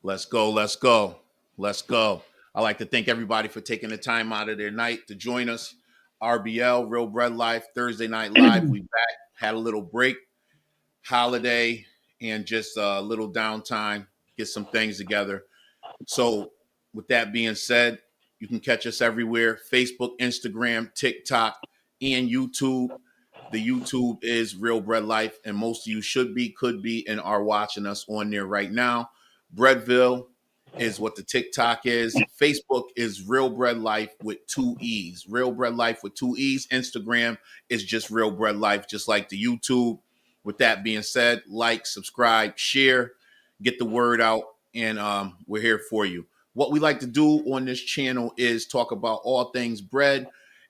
Let's go. Let's go. Let's go. I'd like to thank everybody for taking the time out of their night to join us. RBL, Real Bread Life, Thursday Night Live. We back, had a little break, holiday, and just a little downtime, get some things together. So, with that being said, you can catch us everywhere: Facebook, Instagram, TikTok, and YouTube. The YouTube is Real Bread Life, and most of you could be, and are watching us on there right now. Breadville is what the TikTok is. Facebook is Real Bread Life with two E's. Real Bread Life with two E's. Instagram is just Real Bread Life, just like the YouTube. With that being said, like, subscribe, share, get the word out, and we're here for you. What we like to do on this channel is talk about all things bread,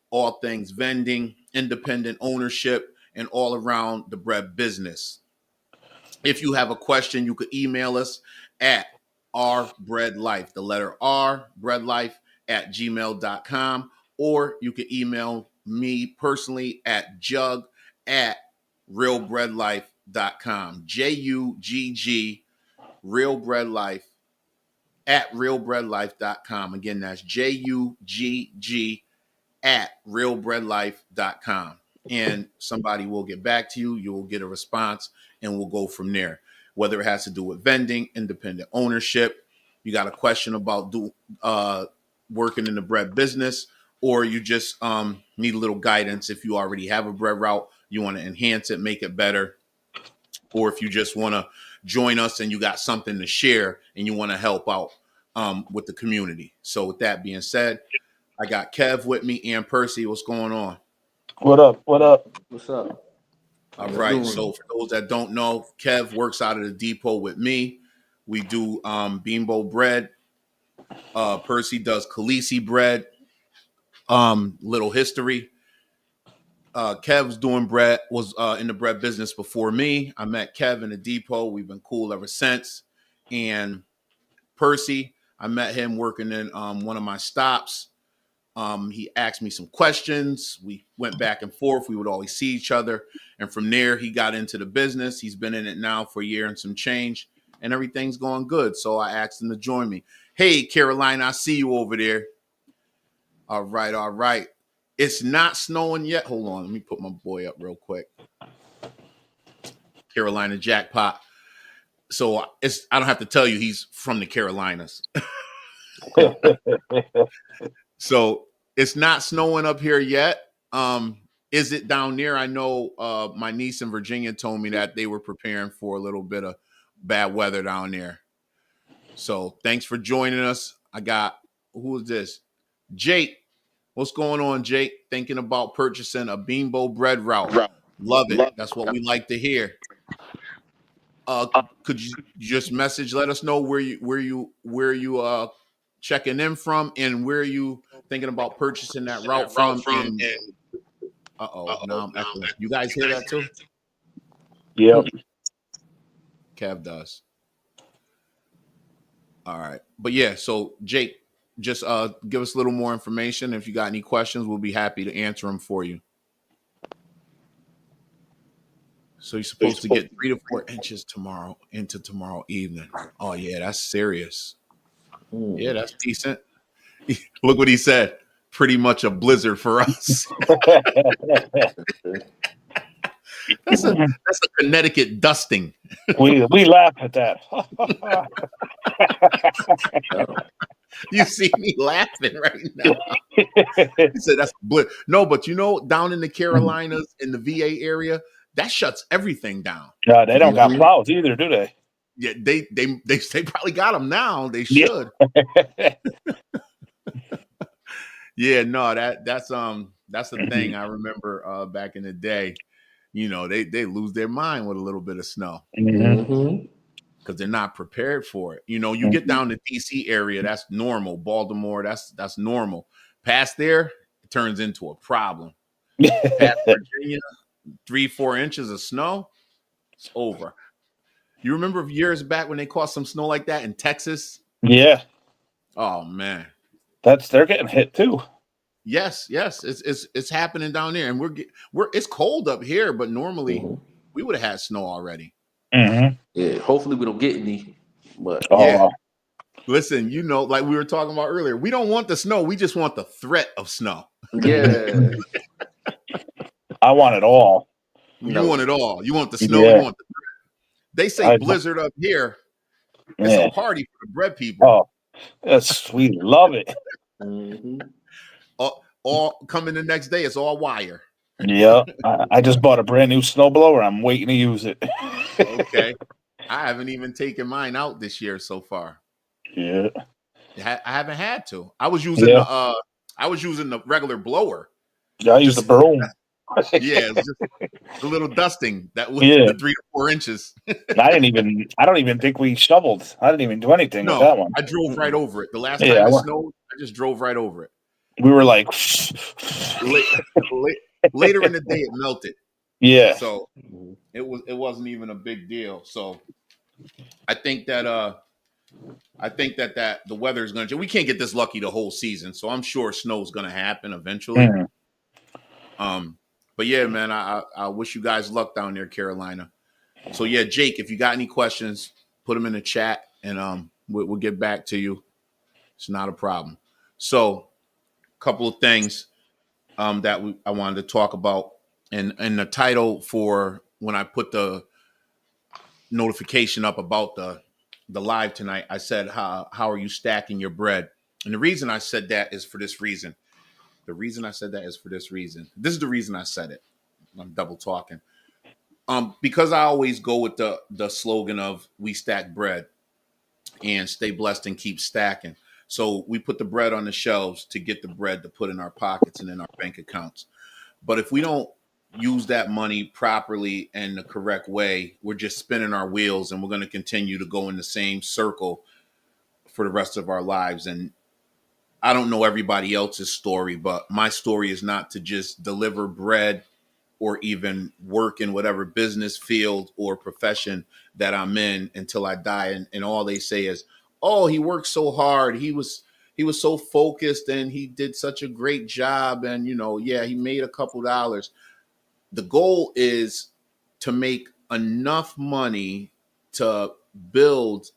all things vending, independent ownership, and all around the bread business. If you have a question, you could email us at rbreadlife, the letter R, breadlife at gmail.com, or you can email me personally at jug at realbreadlife.com. JUGG, realbreadlife at realbreadlife.com. Again, that's JUGG at realbreadlife.com. And somebody will get back to you. You will get a response, and we'll go from there. Whether it has to do with vending, independent ownership, you got a question about working in the bread business, or you just need a little guidance if you already have a bread route, you want to enhance it, make it better, or if you just want to join us and you got something to share and you want to help out with the community. So with that being said, I got Kev with me and Percy. What's going on? What up? What up? What's up? All right. So for those that don't know, Kev works out of the depot with me. We do Beambo bread. Percy does Khaleesi bread. Little history. Kev's doing bread, was in the bread business before me. I met Kev in the depot. We've been cool ever since. And Percy, I met him working in one of my stops. He asked me some questions. We went back and forth. We would always see each other. And from there, he got into the business. He's been in it now for a year and some change, and everything's going good. So I asked him to join me. Hey, Caroline, I see you over there. All right, all right. It's not snowing yet. Hold on. Let me put my boy up real quick. Carolina Jackpot. So I don't have to tell you he's from the Carolinas. So it's not snowing up here yet. Is it down there? I know my niece in Virginia told me that they were preparing for a little bit of bad weather down there. So thanks for joining us. I got, who is this? Jake. What's going on, Jake? Thinking about purchasing a Beambo bread route. Love it. That's what we like to hear. Could you just let us know where you checking in from, and where you thinking about purchasing that route from? And now I'm echoing. You guys hear that too? Yep. Kev does. All right, but yeah. So Jake, just give us a little more information. If you got any questions, we'll be happy to answer them for you. So you're supposed to get 3 to 4 inches into tomorrow evening. Oh yeah, that's serious. Yeah, that's decent. Look what he said. Pretty much a blizzard for us. That's a Connecticut dusting. we laugh at that. You see me laughing right now. He said that's blizzard. No, but down in the Carolinas, in the VA area, that shuts everything down. No, they don't got plows either, do they? Yeah, they probably got them now. They should. Yeah, no, that's the thing. I remember back in the day, they lose their mind with a little bit of snow because they're not prepared for it. You get down to DC area, that's normal. Baltimore, that's normal. Past there, it turns into a problem. Past Virginia, 3-4 inches of snow, it's over. You remember years back when they caught some snow like that in Texas? Yeah. Oh man, they're getting hit too. Yes, it's happening down there, and we're it's cold up here, but normally we would have had snow already. Yeah, hopefully we don't get any. But yeah, Listen, like we were talking about earlier, we don't want the snow. We just want the threat of snow. Yeah. I want it all. You want it all. You want the snow. You Yeah. want the. They say blizzard up here. It's a Yeah. party for the bread people. Oh, that's we love it. Mm-hmm. All coming the next day. It's all wire. Yeah. I just bought a brand new snowblower. I'm waiting to use it. Okay. I haven't even taken mine out this year so far. Yeah. I haven't had to. I was using the regular blower. Yeah, I use the broom. Yeah, it's just a little dusting that was Yeah. the 3 to 4 inches. I don't even think we shoveled. I didn't even do anything with that one. I drove right over it. The last time it snowed, I just drove right over it. We were like later in the day it melted. Yeah. So it wasn't even a big deal. So I think that the weather is going to. We can't get this lucky the whole season, so I'm sure snow is going to happen eventually. But yeah, man, I wish you guys luck down there, Carolina. So yeah, Jake, if you got any questions, put them in the chat, and we'll get back to you. It's not a problem. So, a couple of things that I wanted to talk about, and the title for when I put the notification up about the live tonight, I said, how are you stacking your bread? And the reason I said that is for this reason. This is the reason I said it. I'm double talking. Because I always go with the slogan of we stack bread and stay blessed and keep stacking. So we put the bread on the shelves to get the bread to put in our pockets and in our bank accounts. But if we don't use that money properly and the correct way, we're just spinning our wheels, and we're going to continue to go in the same circle for the rest of our lives. And I don't know everybody else's story, but my story is not to just deliver bread or even work in whatever business field or profession that I'm in until I die. And all they say is, oh, he worked so hard. He was so focused and he did such a great job. And, he made a couple dollars. The goal is to make enough money to build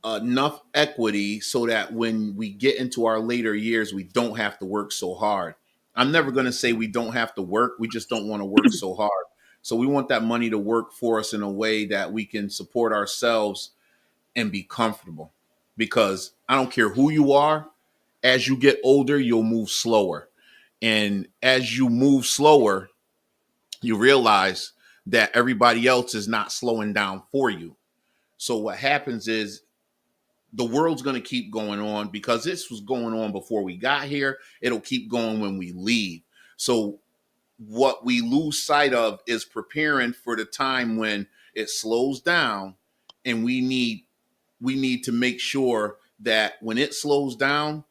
enough equity so that when we get into our later years, we don't have to work so hard. I'm never going to say we don't have to work. We just don't want to work so hard. So we want that money to work for us in a way that we can support ourselves and be comfortable. Because I don't care who you are, as you get older, you'll move slower. And as you move slower, you realize that everybody else is not slowing down for you. So what happens is the world's going to keep going on because this was going on before we got here. It'll keep going when we leave. So what we lose sight of is preparing for the time when it slows down, and we need to make sure that when it slows down,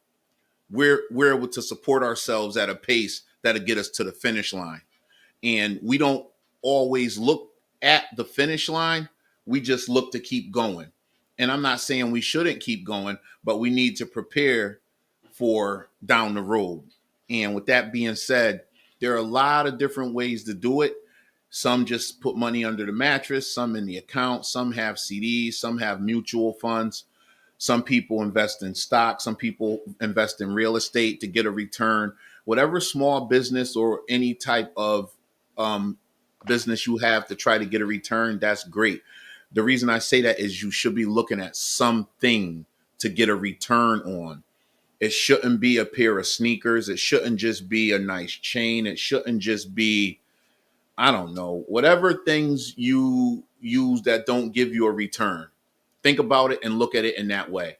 we're able to support ourselves at a pace that'll get us to the finish line. And we don't always look at the finish line. We just look to keep going. And I'm not saying we shouldn't keep going, but we need to prepare for down the road. And with that being said, there are a lot of different ways to do it. Some just put money under the mattress, some in the account, some have CDs, some have mutual funds. Some people invest in stocks, some people invest in real estate to get a return. Whatever small business or any type of business you have to try to get a return, that's great. The reason I say that is you should be looking at something to get a return on. It shouldn't be a pair of sneakers. It shouldn't just be a nice chain. It shouldn't just be, I don't know, whatever things you use that don't give you a return. Think about it and look at it in that way.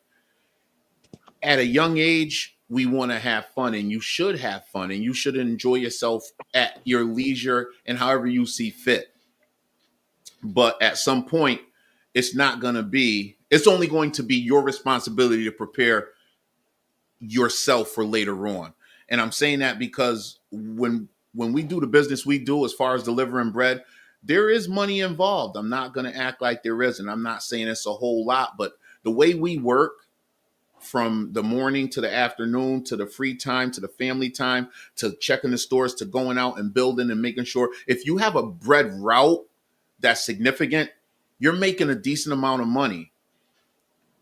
At a young age, we want to have fun, and you should have fun, and you should enjoy yourself at your leisure and however you see fit. But at some point, it's only going to be your responsibility to prepare yourself for later on. And I'm saying that because when we do the business we do as far as delivering bread, there is money involved. I'm not going to act like there isn't. I'm not saying it's a whole lot, but the way we work from the morning to the afternoon to the free time to the family time to checking the stores to going out and building and making sure if you have a bread route that's significant, you're making a decent amount of money.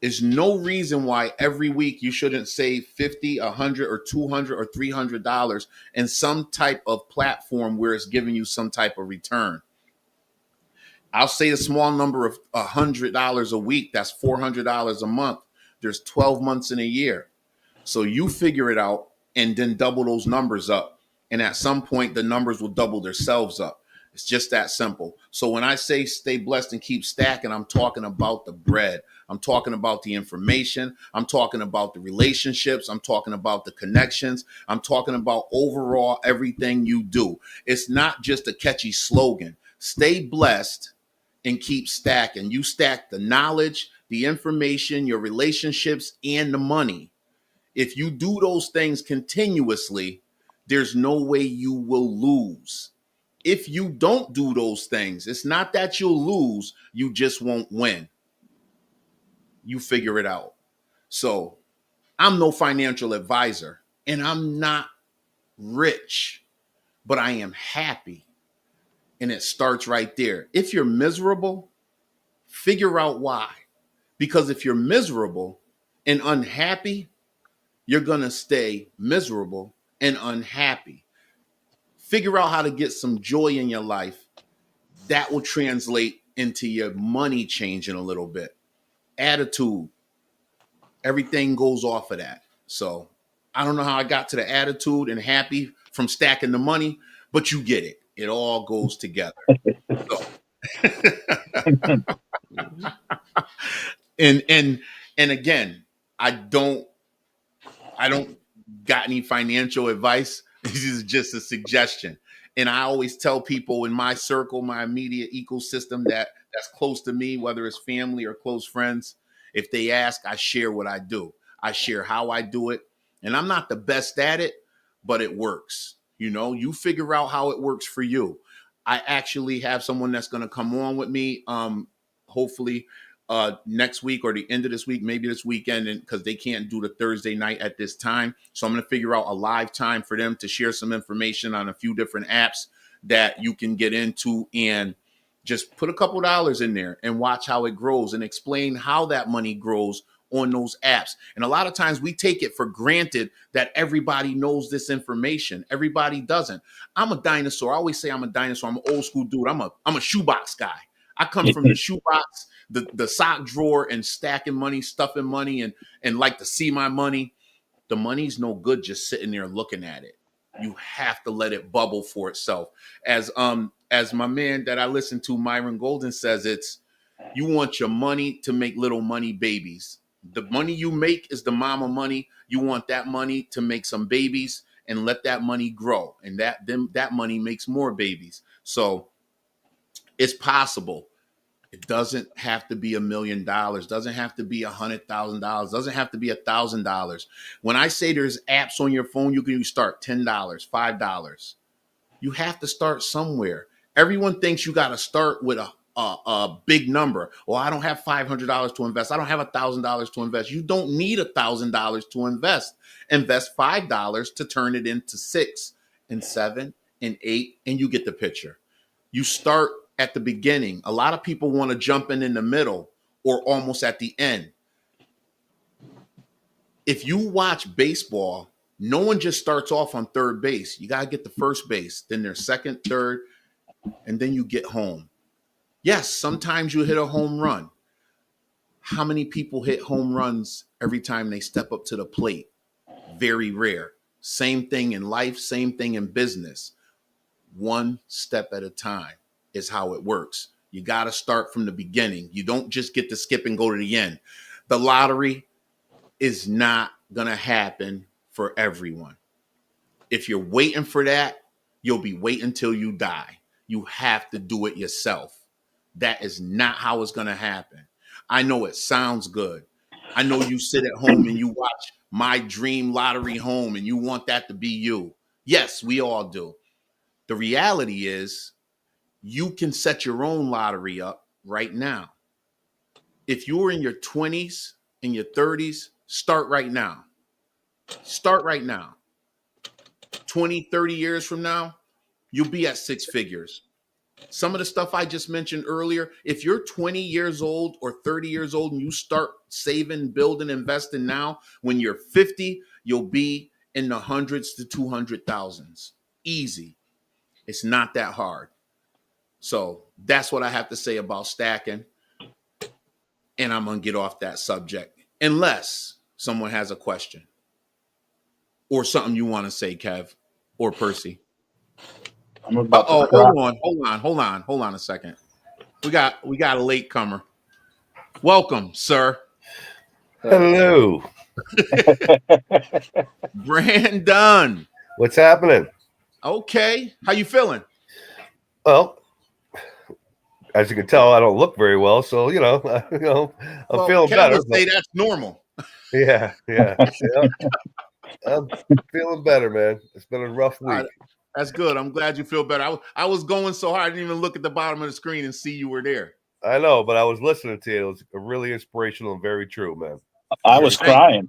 Is no reason why every week you shouldn't save 50, 100, or 200 or $300 in some type of platform where it's giving you some type of return. I'll say a small number of $100 a week. That's $400 a month. There's 12 months in a year. So you figure it out and then double those numbers up. And at some point, the numbers will double themselves up. It's just that simple. So when I say stay blessed and keep stacking, I'm talking about the bread. I'm talking about the information. I'm talking about the relationships. I'm talking about the connections. I'm talking about overall everything you do. It's not just a catchy slogan. Stay blessed and keep stacking. You stack the knowledge, the information, your relationships, and the money. If you do those things continuously, there's no way you will lose. If you don't do those things, it's not that you'll lose, you just won't win. You figure it out. So I'm no financial advisor and I'm not rich, but I am happy. And it starts right there. If you're miserable, figure out why. Because if you're miserable and unhappy, you're going to stay miserable and unhappy. Figure out how to get some joy in your life. That will translate into your money changing a little bit. Attitude. Everything goes off of that. So I don't know how I got to the attitude and happy from stacking the money, but you get it. It all goes together. So. and again, I don't got any financial advice. This is just a suggestion. And I always tell people in my circle, my immediate ecosystem that's close to me, whether it's family or close friends, if they ask, I share what I do. I share how I do it. And I'm not the best at it, but it works. You know, you figure out how it works for you. I actually have someone that's going to come on with me, hopefully next week or the end of this week, maybe this weekend, and because they can't do the Thursday night at this time. So I'm going to figure out a live time for them to share some information on a few different apps that you can get into and just put a couple dollars in there and watch how it grows and explain how that money grows on those apps. And a lot of times we take it for granted that everybody knows this information. Everybody doesn't. I'm a dinosaur. I always say I'm a dinosaur. I'm an old school dude. I'm a shoebox guy. I come from the shoebox, the sock drawer, and stacking money, stuffing money, and like to see my money. The money's no good just sitting there looking at it. You have to let it bubble for itself. As my man that I listen to, Myron Golden, says, it's you want your money to make little money babies. The money you make is the mama money. You want that money to make some babies and let that money grow. And that money makes more babies. So it's possible. It doesn't have to be $1 million. Doesn't have to be $100,000. Doesn't have to be $1,000. When I say there's apps on your phone, you can start $10, $5. You have to start somewhere. Everyone thinks you got to start with a big number. Well, I don't have $500 to invest. I don't have $1,000 to invest. You don't need $1,000 to invest. Invest $5 to turn it into 6 and 7 and 8, and you get the picture. You start at the beginning. A lot of people want to jump in the middle or almost at the end. If you watch baseball, no one just starts off on third base. You got to get to first base, then there's second, third, and then you get home. Yes, sometimes you hit a home run. How many people hit home runs every time they step up to the plate? Very rare. Same thing in life, same thing in business. One step at a time is how it works. You got to start from the beginning. You don't just get to skip and go to the end. The lottery is not going to happen for everyone. If you're waiting for that, you'll be waiting till you die. You have to do it yourself. That is not how it's going to happen. I know it sounds good. I know you sit at home and you watch My Dream Lottery Home and you want that to be you. Yes, we all do. The reality is you can set your own lottery up right now. If you're in your 20s, in your 30s, start right now. Start right now. 20, 30 years from now, you'll be at 6 figures. Some of the stuff I just mentioned earlier, if you're 20 years old or 30 years old and you start saving, building, investing now, when you're 50, you'll be in the hundreds to 200,000s. Easy. It's not that hard. So that's what I have to say about stacking. And I'm going to get off that subject unless someone has a question or something you want to say, Kev or Percy. I'm about to hold on a second. We got a latecomer. Welcome, sir. Hello. Brandon. What's happening? Okay. How you feeling? Well, as you can tell, I don't look very well, so I'm feeling better. Say that's normal. Yeah. I'm feeling better, man. It's been a rough week. Right. That's good. I'm glad you feel better. I was going so hard, I didn't even look at the bottom of the screen and see you were there. I know, but I was listening to you. It was really inspirational and very true, man. I was crying.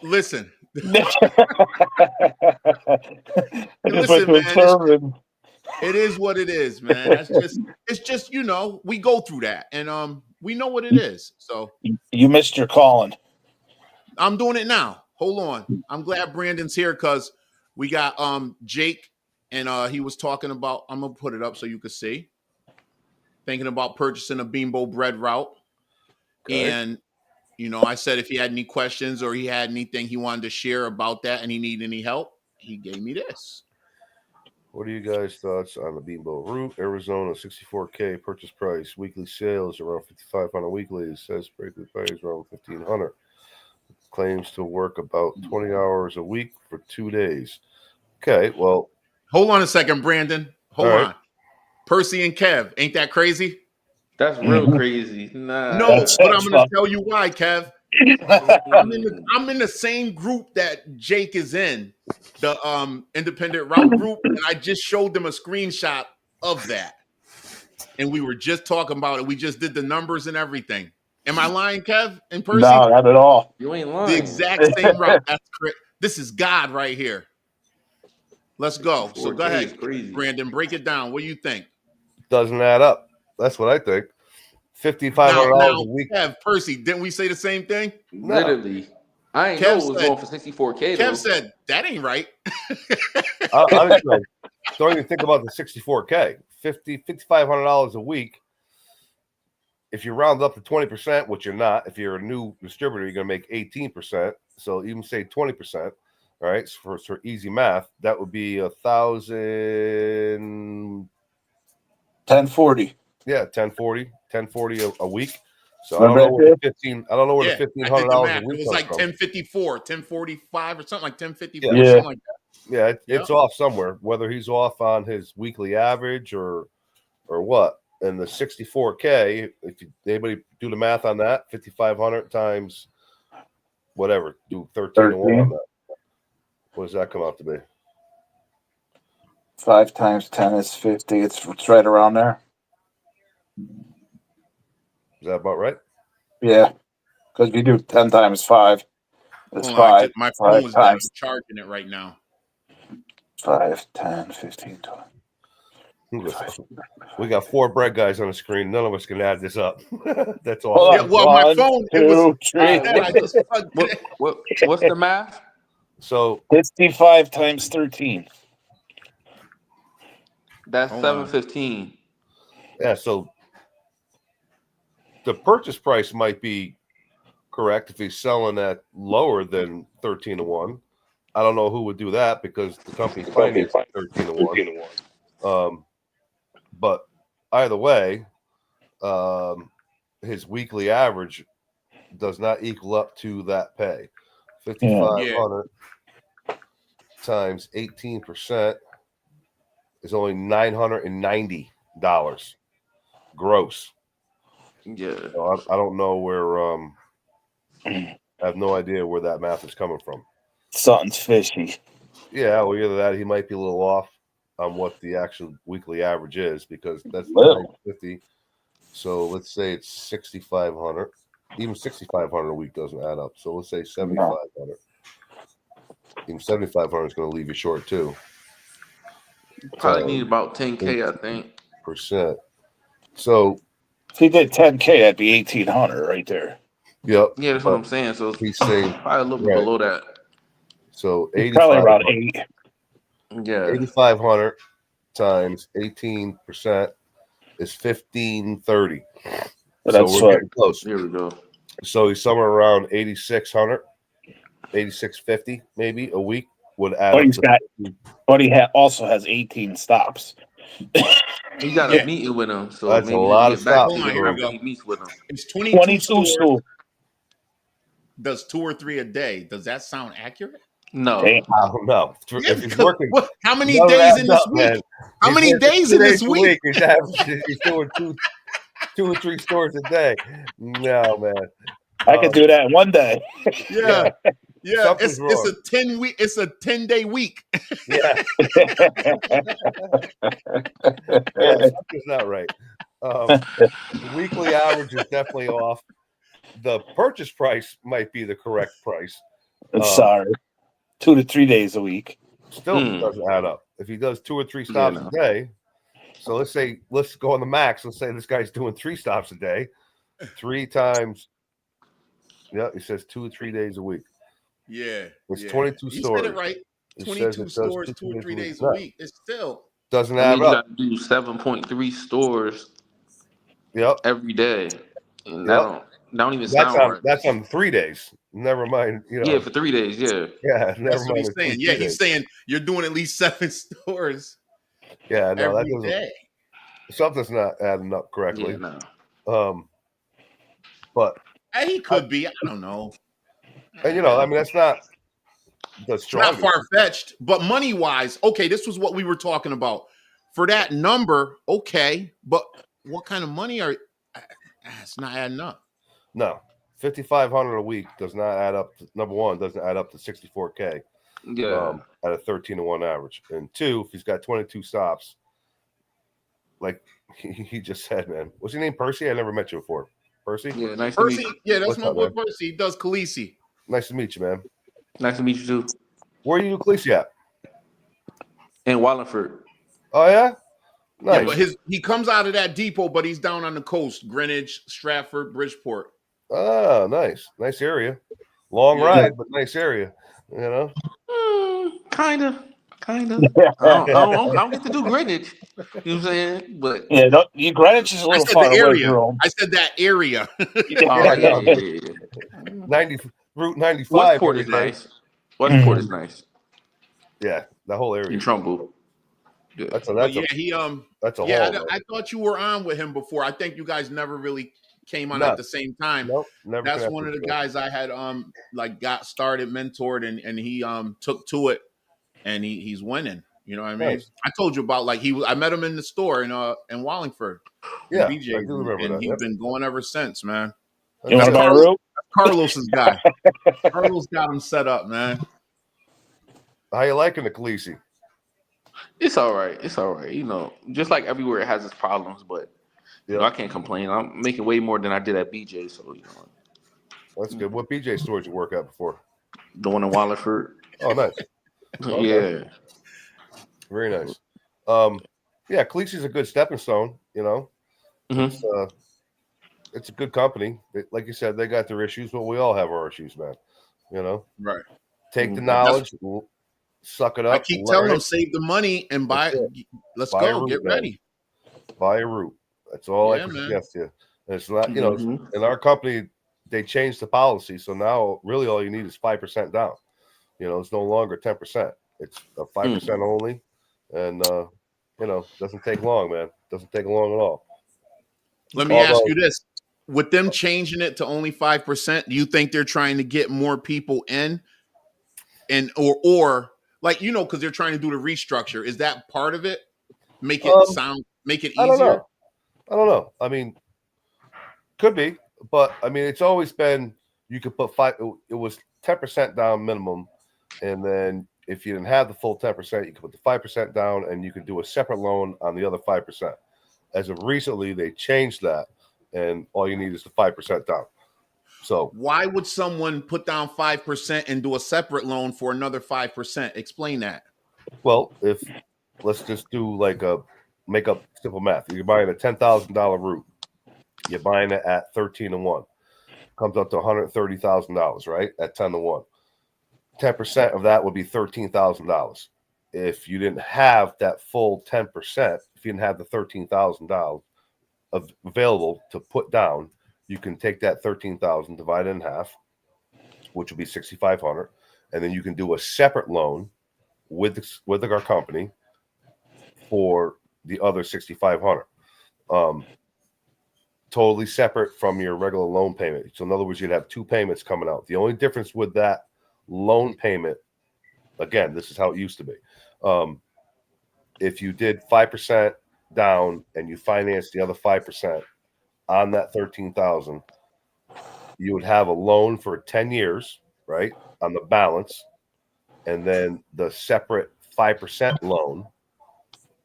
Listen. Listen, man. It is what it is, man. It's just we go through that, and we know what it is. So you missed your calling. I'm doing it now. Hold on. I'm glad Brandon's here because we got Jake, and he was talking about. I'm gonna put it up so you can see. Thinking about purchasing a Bimbo bread route, Okay. and I said if he had any questions or he had anything he wanted to share about that, and he needed any help, he gave me this. What are you guys' thoughts on the Bimbo route? Arizona, 64K purchase price. Weekly sales around 5,500 weekly. It says weekly price around 1,500. Claims to work about 20 hours a week for 2 days. Okay, well. Hold on a second, Brandon. Hold on. Percy and Kev, ain't that crazy? That's real crazy. Nah. No, but I'm going to tell you why, Kev. I'm in the same group that Jake is in, the independent route group, and I just showed them a screenshot of that. And we were just talking about it. We just did the numbers and everything. Am I lying, Kev and Percy? No, not at all. You ain't lying. The exact same route. That's correct. This is God right here. Let's go. So go ahead, Brandon. Break it down. What do you think? Doesn't add up. That's what I think. $5,500 a week. Kev, Percy, didn't we say the same thing? No. Literally. I ain't know it was going for 64K. Kev said, that ain't right. Honestly, don't even think about the 64K. $5,500 a week. If you round up to 20%, which you're not, if you're a new distributor, you're going to make 18%. So even say 20%. All right. So for easy math, that would be 1,000. 1040. Yeah, 1040 a week. So I don't know where the $1,500 a week it was like 1054, 1045 or something like 1054, something like that. Yeah, it's off somewhere, whether he's off on his weekly average or what. And the 64K, if anybody do the math on that, 5,500 times whatever, do 13 to 1 on that. What does that come out to be? 5 times 10 is 50. It's right around there. Is that about right? Yeah, because if you do 10 times 5, it's 5. My phone was down charging it right now. 5, 10, 15, 20. We got 4 bread guys on the screen. None of us can add this up. That's all. Yeah, well, my phone. What's the math? So 55 times 13. That's 715. Yeah, so the purchase price might be correct if he's selling at lower than 13 to 1. I don't know who would do that because the company's financed 13 to 1. But either way, his weekly average does not equal up to that pay. 5,500 times 18% is only $990 gross. Yeah. So I don't know where. I have no idea where that math is coming from. Something's fishy. Yeah, well, either that, he might be a little off on what the actual weekly average is because that's 50. So let's say it's 6,500. Even 6,500 a week doesn't add up. So let's say 7,500. Even 7,500 is going to leave you short too. Probably need about 10K, I think. 18%. So if he did 10K, that'd be 1,800 right there. Yep. Yeah, that's what I'm saying. So he's saying probably a little bit below that. So probably around 8. Yeah. 8,500 times 18% is 1,530. So we're getting close. Here we go. So he's somewhere around 8,600, 8,650 maybe a week would add but but he also has 18 stops. He got a meeting with him, so that's maybe a lot of back stops. to you after he meets with him. It's 22 stores. stores. Does 2 or 3 a day. Does that sound accurate? No. I don't know. Yeah, if he's working, how many days in this week? Man. How many days in this week? He's doing two or 3 stores a day. No, man. I could do that in one day. Yeah. Yeah, it's wrong. a 10-week. It's a 10-day week. Yeah, something's not right. The weekly average is definitely off. The purchase price might be the correct price. I'm sorry, 2 to 3 days a week. Still doesn't add up. If he does 2 or 3 stops a day, so let's go on the max. Let's say this guy's doing 3 stops a day, 3 times. Yeah, he says 2 or 3 days a week. Yeah, it's 22 he stores. Said it right. 22 stores, 2 or 3 days a week. It still doesn't add up. You got to do 7.3 stores. Yep. Every day, and that don't even sound right. That's on 3 days. Never mind. Yeah, for 3 days. Yeah. Yeah. That's what he's saying. Yeah, he's saying you're doing at least 7 stores. Yeah. No, every day. Something's not adding up correctly. Yeah, no. But he could be. I don't know. And I mean, that's not the strongest. Not far-fetched, but money-wise, okay, this was what we were talking about. For that number, okay, but what kind of money it's not adding up. No. 5,500 a week does not add up to, number one, doesn't add up to 64K. Yeah. At a 13-1 average. And 2, if he's got 22 stops, like he just said, man. What's your name? Percy? I never met you before. Percy? Yeah, nice Percy, to meet you. Yeah, that's my boy Percy. He does Khaleesi. Nice to meet you, man. Nice to meet you too. Where are you Khaleesi at? In Wallingford. Oh yeah? Nice. Yeah, but he comes out of that depot, but he's down on the coast. Greenwich, Stratford, Bridgeport. Oh, nice. Nice area. Long ride, but nice area. Kind of. I don't get to do Greenwich. You know what I'm saying? But yeah, Greenwich is a little far away. I said that area. Yeah. 90 Route 95. Westport is nice. Westport is nice. Yeah, the whole area. In Trumbull. Yeah. That's a haul. I thought you were on with him before. I think you guys never really came on at the same time. Nope, never. That's one of the guys I had got started, mentored, and he took to it, and he's winning. You know what I mean? Nice. I told you about I met him in the store in Wallingford. Yeah, BJ, I do remember that. He's been going ever since, man. You want to buy a rope? Carlos's guy. Carlos got him set up, man. How you liking the Khaleesi? It's all right. It's all right. Just like everywhere, it has its problems, but I can't complain. I'm making way more than I did at BJ, so That's good. What BJ store did you work at before? The one in Wallingford. Oh, nice. Okay. Yeah. Very nice. Yeah, Khaleesi's a good stepping stone. It's a good company. Like you said, they got their issues, but we all have our issues, man. Right. Take the knowledge, suck it up. I keep telling them, save the money and buy. Let's go. Get ready. Buy a route. That's all I can suggest to you. And it's not, in our company, they changed the policy, so now really all you need is 5% down. It's no longer 10%. It's a 5% only, and doesn't take long, man. Doesn't take long at all. Let me ask you this: with them changing it to only 5%, do you think they're trying to get more people in, or because they're trying to do the restructure? Is that part of it? Make it easier? I don't know. I mean, could be, but I mean, it's always been you could put 5. It was 10% down minimum, and then if you didn't have the full 10%, you could put the 5% down, and you could do a separate loan on the other 5%. As of recently, they changed that, and all you need is the 5% down. So why would someone put down 5% and do a separate loan for another 5%? Explain that. Well, let's just do like a make up simple math. You're buying a $10,000 root. You're buying it at 13-1. Comes up to $130,000, right? At 10-1. 10% of that would be $13,000. If you didn't have that full 10%, if you didn't have the $13,000 available to put down, you can take that $13,000, divide it in half, which would be $6,500, and then you can do a separate loan with our company for the other $6,500. Totally separate from your regular loan payment. So in other words, you'd have two payments coming out. The only difference with that loan payment, again, this is how it used to be. If you did 5% down and you financed the other 5% on that $13,000, you would have a loan for 10 years, right, on the balance, and then the separate 5% loan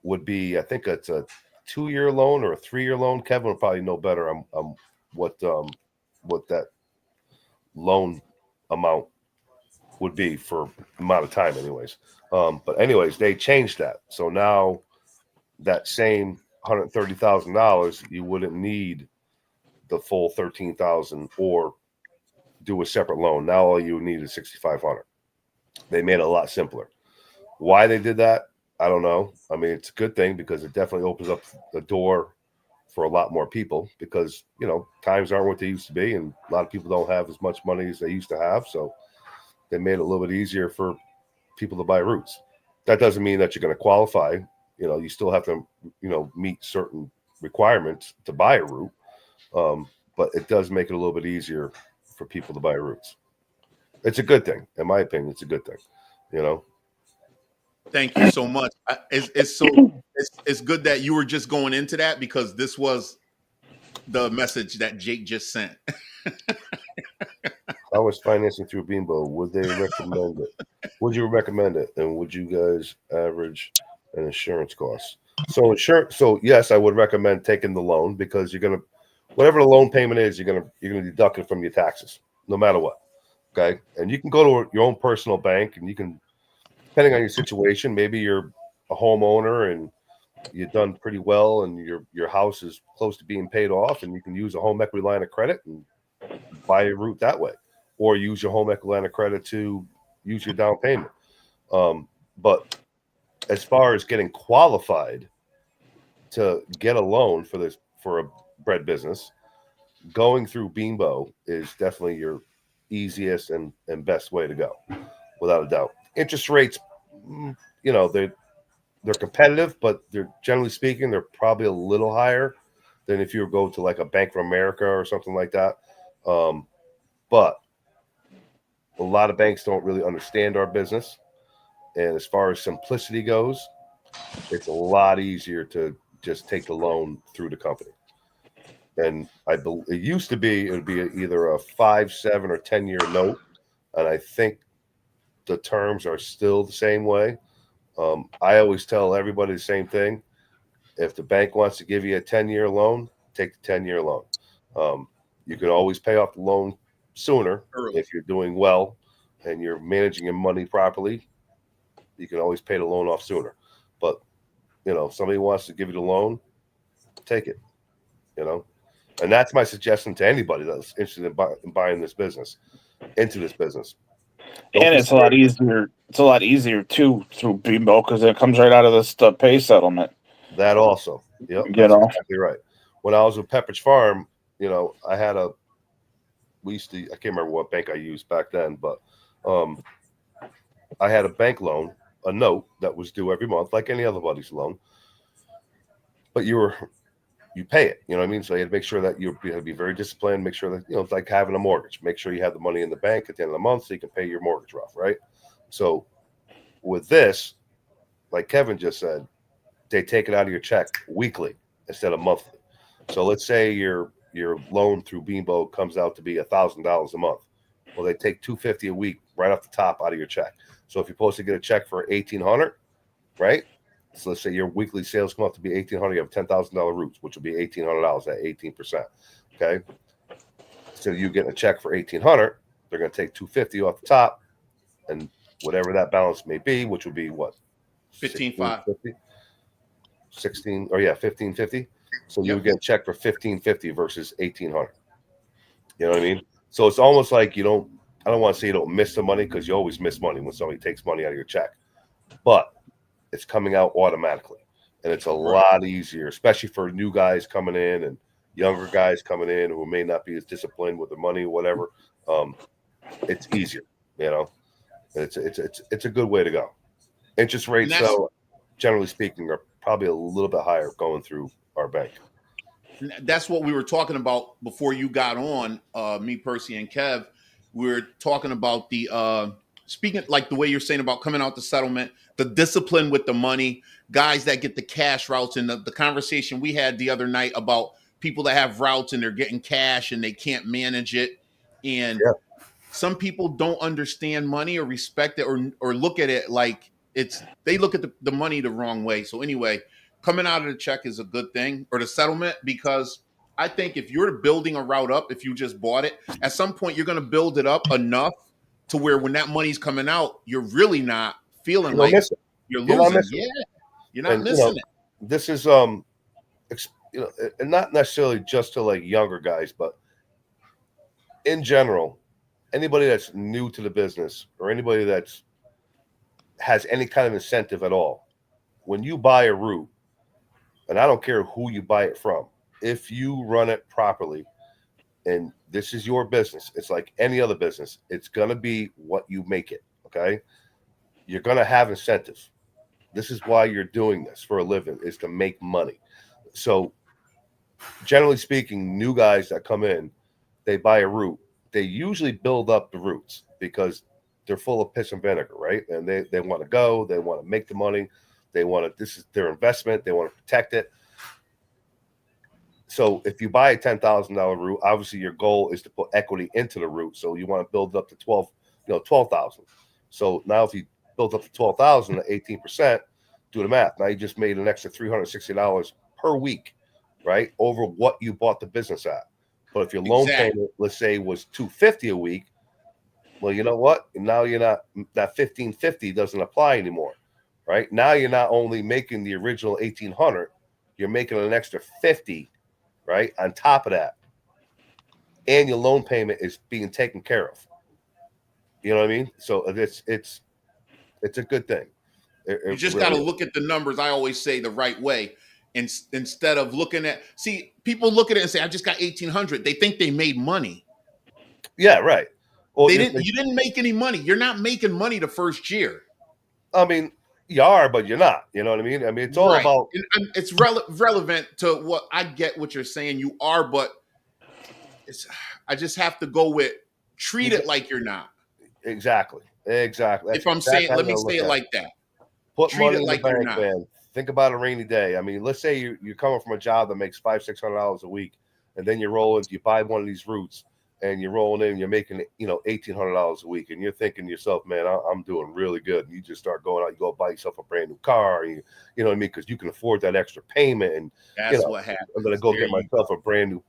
would be, I think it's a 2-year loan or a 3-year loan. Kevin will probably know better on what that loan amount would be for amount of time, anyways. But anyways, they changed that, so now that same $130,000, you wouldn't need the full $13,000 or do a separate loan. Now all you need is $6,500. They made it a lot simpler. Why they did that, I don't know. I mean, it's a good thing because it definitely opens up the door for a lot more people because, you know, times aren't what they used to be, and a lot of people don't have as much money as they used to have. So they made it a little bit easier for people to buy roots. That doesn't mean that you're going to qualify. You know, you still have to, you know, meet certain requirements to buy a root. But it does make it a little bit easier for people to buy roots. It's a good thing. In my opinion, it's a good thing, you know? Thank you so much. It's good that you were just going into that because this was the message that Jake just sent. I was financing through Beambo. Would they recommend it? Would you recommend it? And would you guys average an insurance cost? So yes, I would recommend taking the loan because you're gonna, whatever the loan payment is, you're gonna deduct it from your taxes, no matter what. Okay, and you can go to your own personal bank, and you can, depending on your situation, maybe you're a homeowner and you've done pretty well, and your house is close to being paid off, and you can use a home equity line of credit and buy a root that way, or use your home equity line of credit to use your down payment. But as far as getting qualified to get a loan for a bread business, going through Beambo is definitely your easiest and best way to go, without a doubt. Interest rates, you know, they're competitive, but they're, generally speaking, they're probably a little higher than if you go to like a Bank of America or something like that. But a lot of banks don't really understand our business. And as far as simplicity goes, it's a lot easier to just take the loan through the company. And it used to be, it would be either a 5, 7, or 10-year note. And I think the terms are still the same way. I always tell everybody the same thing. If the bank wants to give you a 10-year loan, take the 10-year loan. You can always pay off the loan sooner if you're doing well and you're managing your money properly. You can always pay the loan off sooner. But, you know, if somebody wants to give you the loan, take it, you know. And that's my suggestion to anybody that's interested in buying this business, into this business. And it's a lot easier. It's a lot easier too through Beambo because it comes right out of the pay settlement. That also, yep, that's exactly right. When I was with Pepperidge Farm, you know, I can't remember what bank I used back then, but I had a bank loan, a note that was due every month, like any other buddy's loan. But you pay it, you know what I mean? So you had to make sure that you had to be very disciplined, make sure that, you know, it's like having a mortgage. Make sure you have the money in the bank at the end of the month so you can pay your mortgage off, right? So with this, like Kevin just said, they take it out of your check weekly instead of monthly. So let's say your loan through Beambo comes out to be $1,000 a month. Well, they take $250 a week right off the top out of your check. So if you're supposed to get a check for $1,800, right? So let's say your weekly sales come up to be $1,800. You have $10,000 roots, which will be $1,800 at 18%. Okay. So you get a check for $1,800. They're going to take $250 off the top, and whatever that balance may be, which would be what, $15,500. 1550. So you Yep. would get a check for 1550 versus 1800. You know what I mean? So it's almost like I don't want to say you don't miss the money, because you always miss money when somebody takes money out of your check, but it's coming out automatically, and it's a lot easier, especially for new guys coming in and younger guys coming in who may not be as disciplined with their money or whatever. It's easier, you know. It's a good way to go. Interest rates, though, generally speaking, are probably a little bit higher going through our bank. That's what we were talking about before you got on, me, Percy, and Kev. We were talking about the speaking, like the way you're saying about coming out the settlement, the discipline with the money, guys that get the cash routes, and the conversation we had the other night about people that have routes and they're getting cash and they can't manage it. And some people don't understand money or respect it, or look at it like they look at the money the wrong way. So anyway, coming out of the check is a good thing, or the settlement, because I think if you're building a route up, if you just bought it, at some point you're going to build it up enough to where when that money's coming out, you're really not feeling like you're losing. You're not missing it. This is and not necessarily just to like younger guys, but in general, anybody that's new to the business or anybody that's has any kind of incentive at all, when you buy a route, and I don't care who you buy it from, if you run it properly, and this is your business, it's like any other business, it's going to be what you make it, okay? You're going to have incentives. This is why you're doing this for a living, is to make money. So generally speaking, new guys that come in, they buy a route. They usually build up the routes because they're full of piss and vinegar, right? And they want to go, they want to make the money, this is their investment, they want to protect it. So if you buy a $10,000 route, obviously your goal is to put equity into the route. So you want to build it up to 12,000. So now if you build up to 12,000 at 18%, do the math. Now you just made an extra $360 per week, right? Over what you bought the business at. But if your loan payment, let's say, was $250 a week, well, you know what? Now you're not, that $1,550 doesn't apply anymore, right? Now you're not only making the original $1,800, you're making an extra $50, right, on top of that. And your loan payment is being taken care of. You know what I mean? So it's a good thing. You just got to look at the numbers, I always say, the right way. Instead of looking at, people look at it and say, I just got 1,800. They think they made money. Yeah, right. Well, you didn't make any money. You're not making money the first year. I mean, you are, but you're not. You know what I mean? I mean, it's all about. It's relevant to what I get what you're saying. You are, but I just have to go with treat it like you're not. Exactly. If I'm saying, let me say it like that. Put money in the bank, man. Think about a rainy day. I mean, let's say you're coming from a job that makes $500-600 a week, and then you buy one of these routes, and you're rolling in, and you're making $1,800 a week, and you're thinking to yourself, man, I'm doing really good. And you just start going out, you go buy yourself a brand new car, and you know what I mean, because you can afford that extra payment. And that's what happens. I'm gonna go get myself a brand new,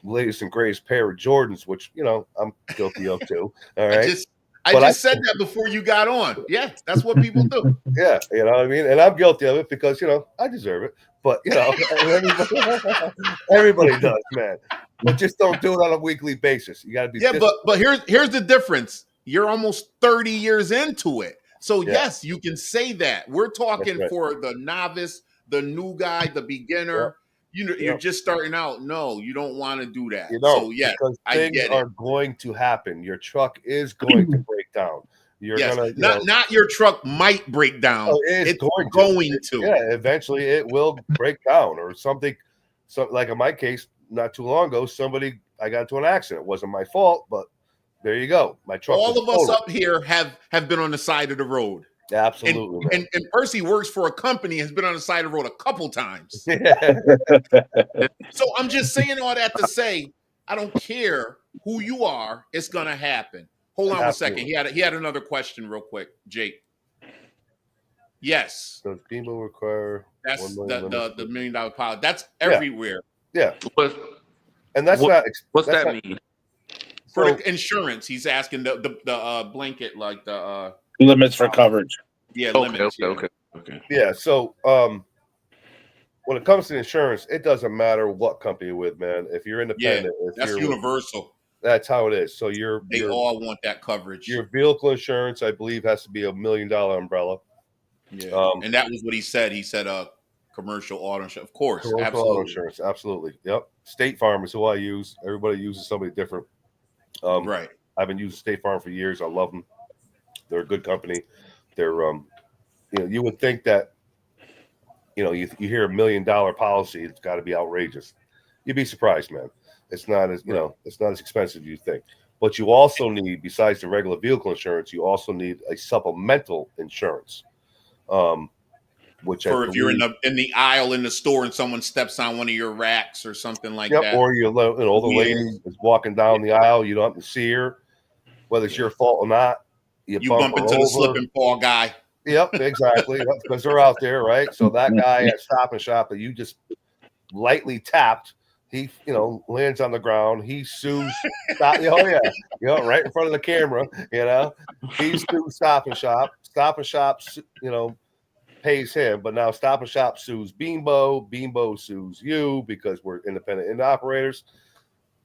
latest and greatest pair of Jordans, which I'm guilty of too. All right. I just said that before you got on. Yeah, that's what people do. Yeah, you know what I mean? And I'm guilty of it because, I deserve it. But, everybody does, man. But just don't do it on a weekly basis. You got to be. Yeah, but here's the difference. You're almost 30 years into it. So, yes, you can say that. We're talking for the novice, the new guy, the beginner. You're just starting out. No, you don't want to do that. So, yeah, because things are going to happen. Your truck is going to break down. You're gonna not your truck might break down. It's going to. Yeah, eventually it will break down or something. So, like in my case, not too long ago, I got into an accident. It wasn't my fault, but there you go. My truck. All of us up here have been on the side of the road. Absolutely. And Percy works for a company, has been on the side of the road a couple times. So I'm just saying all that to say, I don't care who you are, it's gonna happen. Hold on a second. He had another question real quick, Jake. Yes. Does FEMA require that's the $1 million pilot? That's everywhere. Yeah. And that's what's that mean? For the insurance, he's asking the blanket, like the limits for coverage. Yeah, limits. Okay. Yeah. So when it comes to insurance, it doesn't matter what company you're with, man. If you're independent, if that's you're universal. that's how it is. So They all want that coverage. your vehicle insurance, I believe, has to be $1 million umbrella. Yeah, and that was what he said. He said, commercial auto insurance, of course, Commercial absolutely. auto insurance, absolutely. Yep. State Farm is who I use. Everybody uses somebody different. Right. I've been using State Farm for years. I love them. They're a good company. They're you would think that you hear $1 million policy, it's got to be outrageous. You'd be surprised, man. It's not as it's not as expensive as you think. But you also need, besides the regular vehicle insurance, you also need a supplemental insurance. Which for if you're in the aisle in the store and someone steps on one of your racks or something like that, or the lady is walking down the aisle, you don't have to see her, whether it's your fault or not. You bump into the slip and fall guy. Yep, exactly, because they're out there, right? So that guy at Stop and Shop that you just lightly tapped, he lands on the ground. He sues. Right in front of the camera. He sues Stop and Shop. Stop and Shop, pays him, but now Stop and Shop sues Beambo. Beambo sues you because we're independent operators.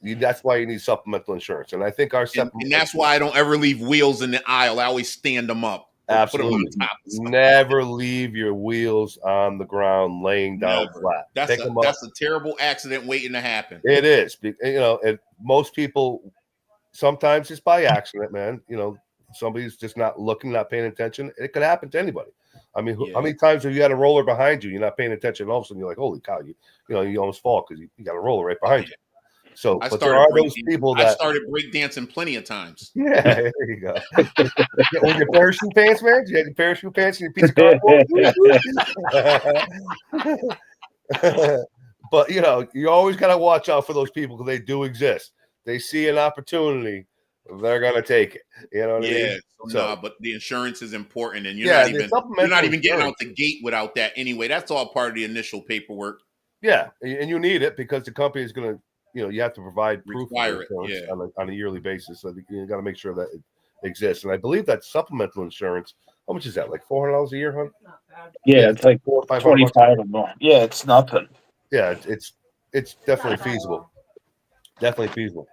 That's why you need supplemental insurance, and I think and that's why I don't ever leave wheels in the aisle. I always stand them up. Absolutely, put them on top. Never leave your wheels on the ground, laying down flat. That's a terrible accident waiting to happen. It is, and most people sometimes it's by accident, man. Somebody's just not looking, not paying attention. It could happen to anybody. I mean, how many times have you had a roller behind you? You're not paying attention, and all of a sudden you're like, "Holy cow!" You almost fall because you got a roller right behind you. So, but there are those people that I started breakdancing plenty of times. Yeah, there you go. With your parachute pants, man. You had your parachute pants and your piece of cardboard. But you always got to watch out for those people because they do exist. They see an opportunity, they're gonna take it. You know what I mean? So, but the insurance is important, and you're not even getting out the gate without that anyway. That's all part of the initial paperwork. Yeah, and you need it because the company is gonna. You have to provide proof on a yearly basis. So you got to make sure that it exists. And I believe that supplemental insurance, how much is that? Like $400 a year, huh? Yeah, it's like $25 or more. Yeah, it's nothing. Yeah, it's definitely feasible. Definitely feasible.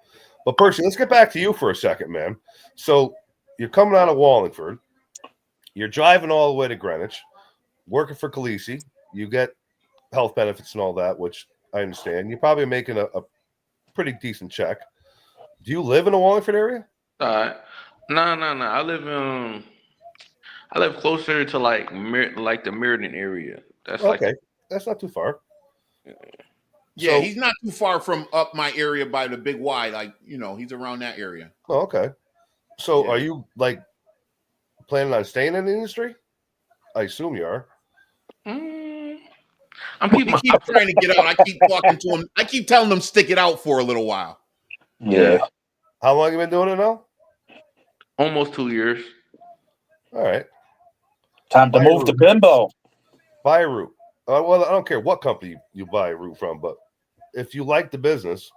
But Percy, let's get back to you for a second, man. So you're coming out of Wallingford. You're driving all the way to Greenwich, working for Khaleesi. You get health benefits and all that, which I understand. You're probably making a pretty decent check. Do you live in the Wallingford area? No. I live closer to like the Meriden area. That's okay. That's not too far. Yeah, he's not too far from up my area by the Big Y. Like he's around that area. Oh, okay. So are you like planning on staying in the industry? I assume you are. He keep trying to get out. I keep talking to him. I keep telling him stick it out for a little while. Yeah. How long have you been doing it now? Almost 2 years. All right. Time to move to Bimbo. Buy a route. Well, I don't care what company you buy a route from, but if you like the business,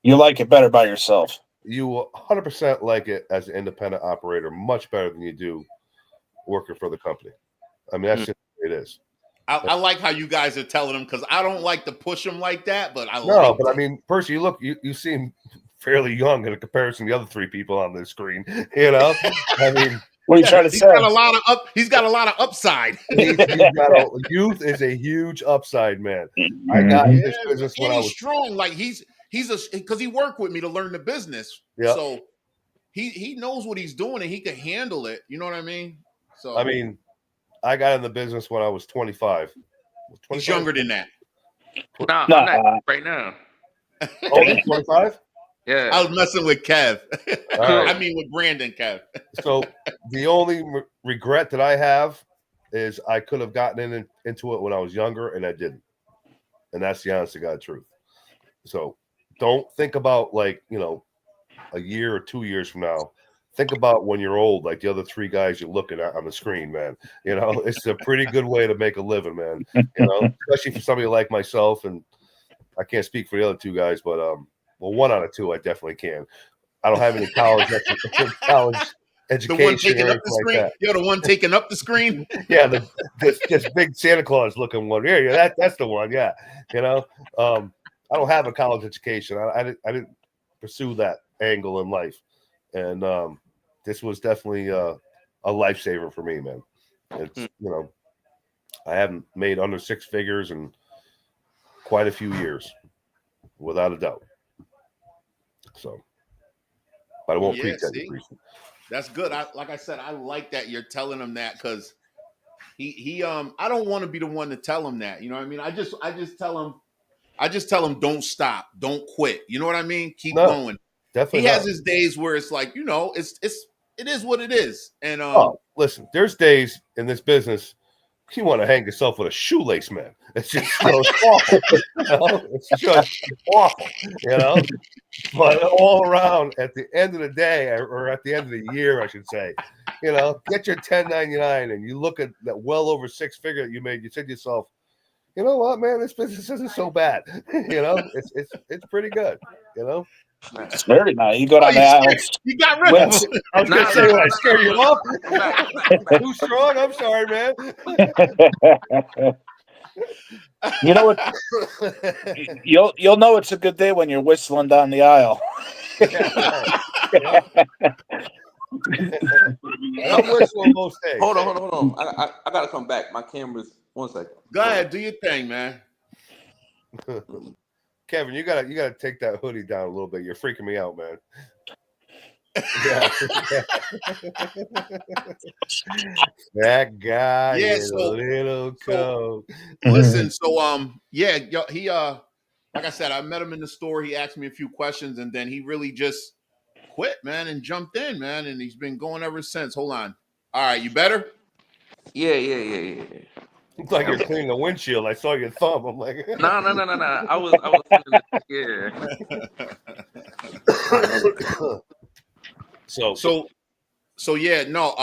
you like it better by yourself. You will 100% like it as an independent operator, much better than you do working for the company. I mean, that's just the way it is. I like how you guys are telling them because I don't like to push them like that, but I mean, Percy, you seem fairly young in comparison to the other three people on the screen. I mean, what are you trying to say? He's got a lot of upside. Youth is a huge upside, man. I got in this business when I was strong. Like he's because he worked with me to learn the business, so he knows what he's doing and he can handle it. You know what I mean? So I mean. I got in the business when I was 25. He's younger than that. No, I'm not right now. Oh, 25? Yeah. I was messing with Kev. Right. I mean with Brandon, Kev. So the only regret that I have is I could have gotten into it when I was younger and I didn't. And that's the honest to God truth. So don't think about a year or 2 years from now. Think about when you're old, like the other three guys you're looking at on the screen, man. It's a pretty good way to make a living, man. Especially for somebody like myself, and I can't speak for the other two guys, but 1 out of 2 I definitely can. I don't have any college education, The one taking or up anything the like screen. that. You're the one taking up the screen. Yeah, this big Santa Claus looking one. Yeah, that's the one. Yeah, I don't have a college education. I didn't pursue that angle in life, and this was definitely a lifesaver for me, man. It's I haven't made under six figures in quite a few years, without a doubt. So, but I won't preach that. See, that's good. Like I said, I like that you're telling him that because he I don't want to be the one to tell him that. You know what I mean? I just tell him don't stop, don't quit. You know what I mean? Keep going. Definitely. He has his days where it's like, it is what it is. And listen, there's days in this business you want to hang yourself with a shoelace, man. It's just it's awful. It's just awful, But all around, at the end of the day, or at the end of the year, I should say, get your 1099 and you look at that well over six figure that you made. You said to yourself, you know what, man, this business isn't so bad. It's pretty good. It's very nice. You go down the aisle. You got rid of him. I was going to say, I scare you off? Too strong? I'm sorry, man. You know what? You'll know it's a good day when you're whistling down the aisle. I'm whistling most days. Hold on. I gotta come back. My camera's 1 second. Go ahead, do your thing, man. Kevin, you gotta take that hoodie down a little bit. You're freaking me out, man. That guy is a little cold. Listen, he like I said, I met him in the store. He asked me a few questions, and then he really just quit, man, and jumped in, man, and he's been going ever since. Hold on. All right, you better? Yeah. It's like you're cleaning a windshield. I saw your thumb. I'm like, No. I was yeah. So yeah, no.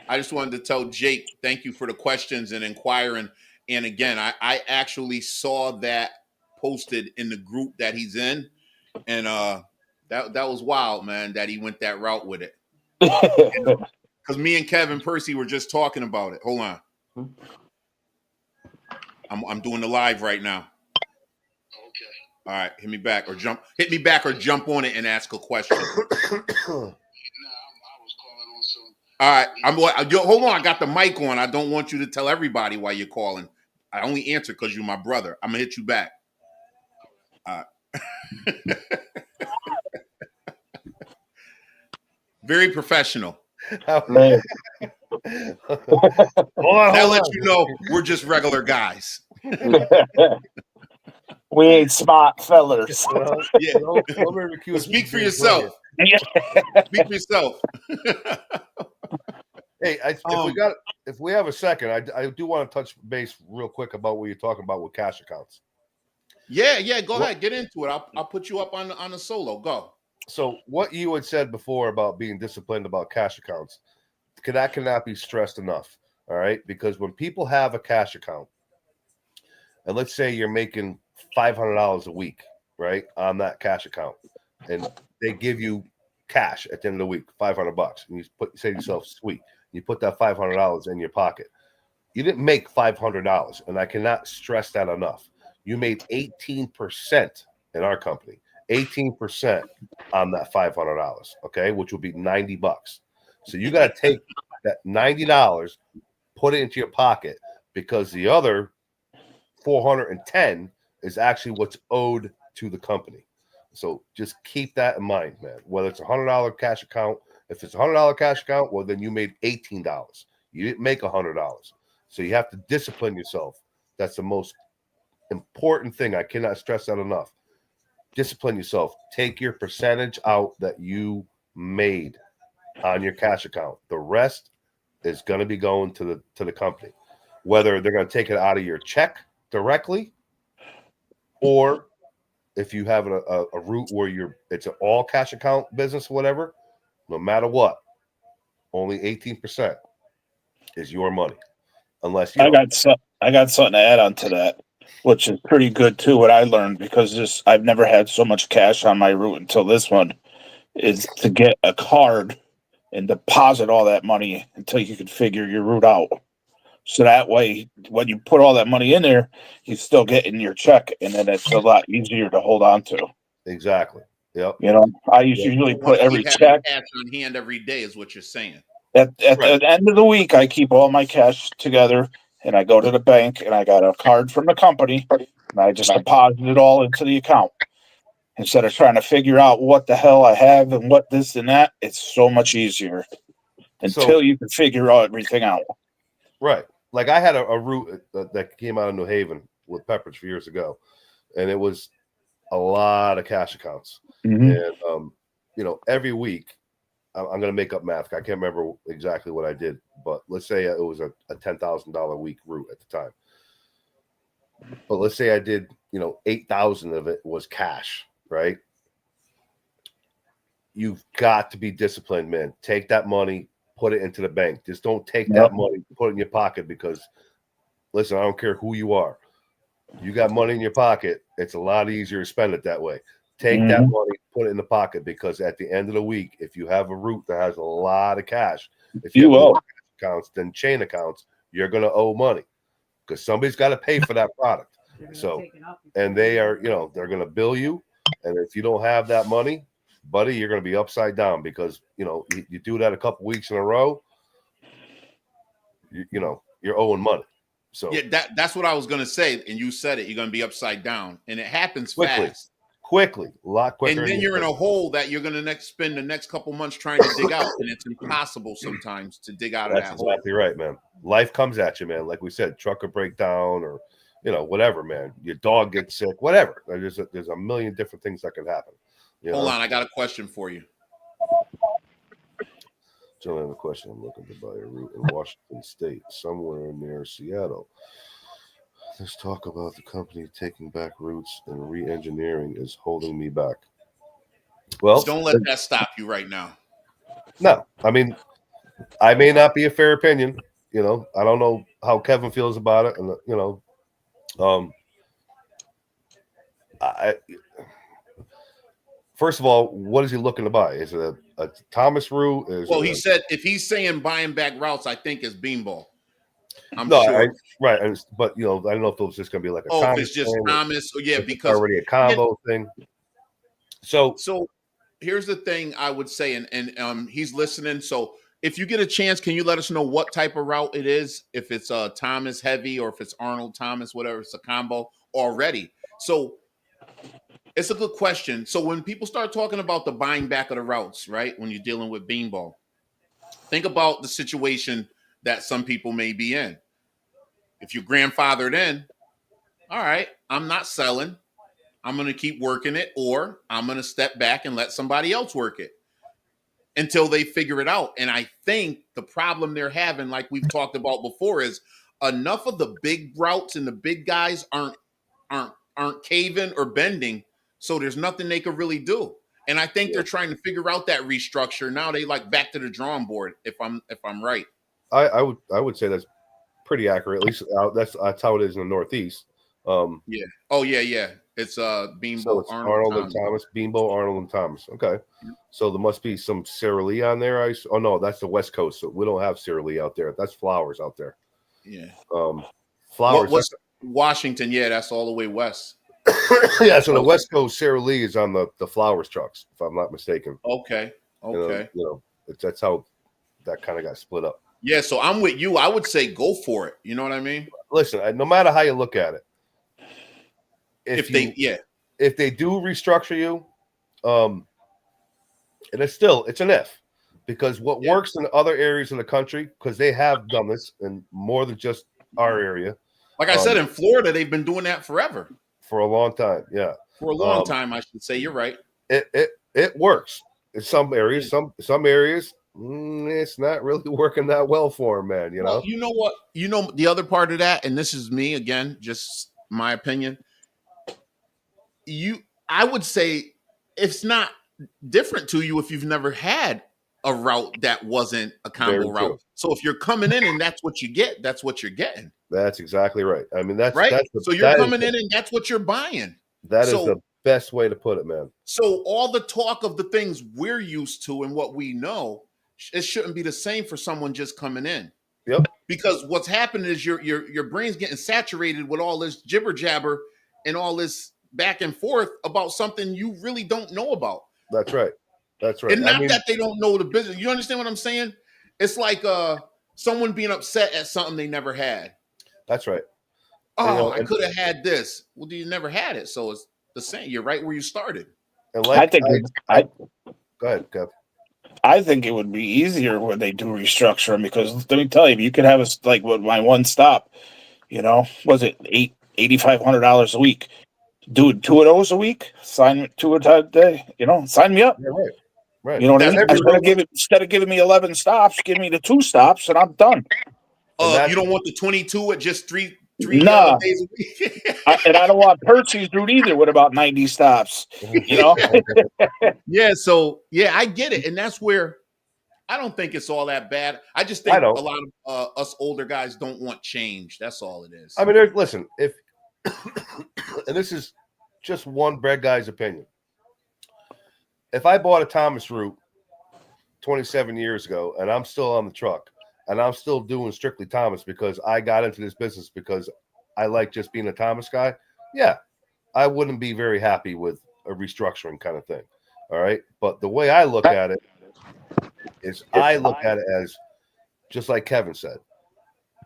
I just wanted to tell Jake, thank you for the questions and inquiring. And again, I actually saw that posted in the group that he's in, and that was wild, man, that he went that route with it. Because me and Kevin Percy were just talking about it. Hold on. I'm doing the live right now. Okay. All right, hit me back or jump on it and ask a question. All right, hold on. I got the mic on. I don't want you to tell everybody why you're calling. I only answer because you're my brother. I'm gonna hit you back. All right. Very professional. Man. That lets you know we're just regular guys. We ain't smart fellers. Yeah. Speak for yourself. Speak for yourself. Hey, if we have a second, I do want to touch base real quick about what you're talking about with cash accounts. Yeah. Go ahead, get into it. I'll put you up on the solo. Go. So what you had said before about being disciplined about cash accounts, that cannot be stressed enough. All right, because when people have a cash account, and let's say you're making $500 a week, right, on that cash account, and they give you cash at the end of the week, $500, and you say to yourself, sweet, you put that $500 in your pocket. You didn't make $500, and I cannot stress that enough. You made 18% in our company, 18% on that $500, okay, which would be $90. So you got to take that $90, put it into your pocket, because the other $410 is actually what's owed to the company. So just keep that in mind, man. Whether it's $100 cash account, if it's $100 cash account, well, then you made $18. You didn't make $100. So you have to discipline yourself. That's the most important thing. I cannot stress that enough. Discipline yourself. Take your percentage out that you made on your cash account. The rest is going to be going to the company. Whether they're going to take it out of your check directly, or if you have a route where it's an all cash account business, whatever, no matter what, only 18% is your money. Unless I got something to add on to that, which is pretty good too. What I learned, because I've never had so much cash on my route until this one, is to get a card and deposit all that money until you can figure your route out. So that way, when you put all that money in there, you're still getting your check, and then it's a lot easier to hold on to. Exactly. Yep. I usually You want put to every keep having check cash on hand every day, is what you're saying. at Right. the end of the week. I keep all my cash together, and I go to the bank, and I got a card from the company, and I just deposit it all into the account. Instead of trying to figure out what the hell I have and what this and that, it's so much easier until you can figure out everything out. Right. Like I had a route that came out of New Haven with Pepperidge years ago, and it was a lot of cash accounts. And, every week, I'm going to make up math. I can't remember exactly what I did, but let's say it was a $10,000 a week route at the time. But let's say I did, 8,000 of it was cash, right? You've got to be disciplined, man. Take that money, put it into the bank. Just don't take that money, put it in your pocket because, listen, I don't care who you are. You got money in your pocket, it's a lot easier to spend it that way. Take that money, put it in the pocket because at the end of the week, if you have a route that has a lot of cash, if you have more cash accounts than chain accounts, you're going to owe money because somebody's got to pay for that product. So, and they are, they're going to bill you. And if you don't have that money, buddy, you're going to be upside down because, you do that a couple weeks in a row, you're owing money. So yeah, that's what I was going to say. And you said it, you're going to be upside down and it happens fast. Quickly, a lot quicker. And then you're in a hole that you're going to spend the next couple months trying to dig out. And it's impossible sometimes to dig out of that hole. That's exactly right, man. Life comes at you, man. Like we said, truck will break down or, whatever, man. Your dog gets sick, whatever. There's a million different things that can happen. Hold on. I got a question for you. Gentlemen, a question. I'm looking to buy a route in Washington State, somewhere near Seattle. Let's talk about the company taking back routes and re-engineering is holding me back. Well, don't let that stop you right now. No, I mean, I may not be a fair opinion. I don't know how Kevin feels about it, and first of all, what is he looking to buy? Is it a Thomas route? He said if he's saying buying back routes, I think it's Beanball. I'm sure. Right. But, I don't know if it was just going to be like a Thomas. If it's just Thomas. Yeah, because it's already a combo thing. So here's the thing I would say, and he's listening. So if you get a chance, can you let us know what type of route it is? If it's Thomas heavy or if it's Arnold Thomas, whatever, it's a combo already. So it's a good question. So when people start talking about the buying back of the routes, right, when you're dealing with Beanball, think about the situation that some people may be in. If you're grandfathered in, all right, I'm not selling. I'm going to keep working it, or I'm going to step back and let somebody else work it until they figure it out. And I think the problem they're having, like we've talked about before, is enough of the big routes and the big guys aren't caving or bending. So there's nothing they could really do. And I think they're trying to figure out that restructure. Now they back to the drawing board, if I'm right. I would say that's pretty accurate. At least that's how it is in the Northeast. Yeah. Oh yeah. It's Beanbo, so it's Arnold and Thomas. Beanbo, Arnold and Thomas. Okay. So there must be some Sara Lee on there. Oh no, that's the West Coast. So we don't have Sara Lee out there. That's Flowers out there. Yeah. Flowers. What's Washington? Yeah, that's all the way west. Yeah. So the West Coast Sara Lee is on the Flowers trucks, if I'm not mistaken. Okay. That's how that kind of got split up. Yeah. So I'm with you. I would say go for it. You know what I mean? Listen, no matter how you look at it. If they do restructure you, and it's an if, because what works in other areas of the country, because they have done this in more than just our area. Like I said, in Florida, they've been doing that forever. For a long time, yeah. For a long time, I should say. You're right. It works in some areas. Some areas, it's not really working that well for them, man. Well, you know what? The other part of that, and this is me again, just my opinion. I would say it's not different to you if you've never had a route that wasn't a combo route. So if you're coming in and that's what you get, that's what you're getting. That's exactly right. I mean, that's right. So you're coming in and that's what you're buying. That is the best way to put it, man. So all the talk of the things we're used to and what we know, it shouldn't be the same for someone just coming in. Yep. Because what's happening is your brain's getting saturated with all this jibber jabber and all this back and forth about something you really don't know about. That's right. That's right. And not that they don't know the business. You understand what I'm saying? It's like someone being upset at something they never had. That's right. Oh, I could have had this. Well, you never had it, so it's the same. You're right where you started. And I think go ahead, Kev. I think it would be easier when they do restructure them because let me tell you, you could have us like with my one stop. Was it $8,500 a week? Do 2 of those a week. Sign 2 a day. Sign me up. Yeah, right. Right. You know what I mean? That's Instead of giving me 11 stops, give me the 2 stops and I'm done. You don't want the 22 at just three Nah. days a week. And I don't want Percy's route either with about 90 stops. Yeah, so I get it. And that's where I don't think it's all that bad. I just think a lot of us older guys don't want change. That's all it is. I mean, listen, if and this is just one bread guy's opinion. If I bought a Thomas route 27 years ago and I'm still on the truck and I'm still doing strictly Thomas because I got into this business because I like just being a Thomas guy, yeah, I wouldn't be very happy with a restructuring kind of thing. All right. But the way I look at it is I look at it as just like Kevin said,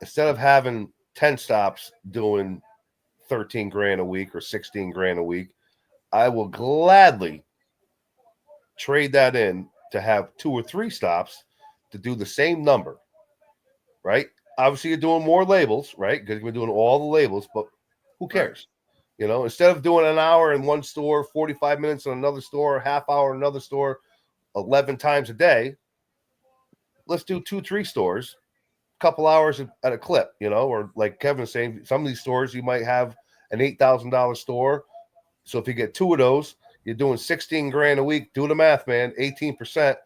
instead of having 10 stops doing 13 grand a week or 16 grand a week, I will gladly trade that in to have 2 or 3 stops to do the same number, right? Obviously, you're doing more labels, right? Because you're doing all the labels, but who cares? Instead of doing an hour in one store, 45 minutes in another store, half hour in another store, 11 times a day, let's do 2-3 stores, a couple hours at a clip, or like Kevin's saying, some of these stores you might have an $8,000 store. So if you get 2 of those, you're doing 16 grand a week. Do the math, man. 18%.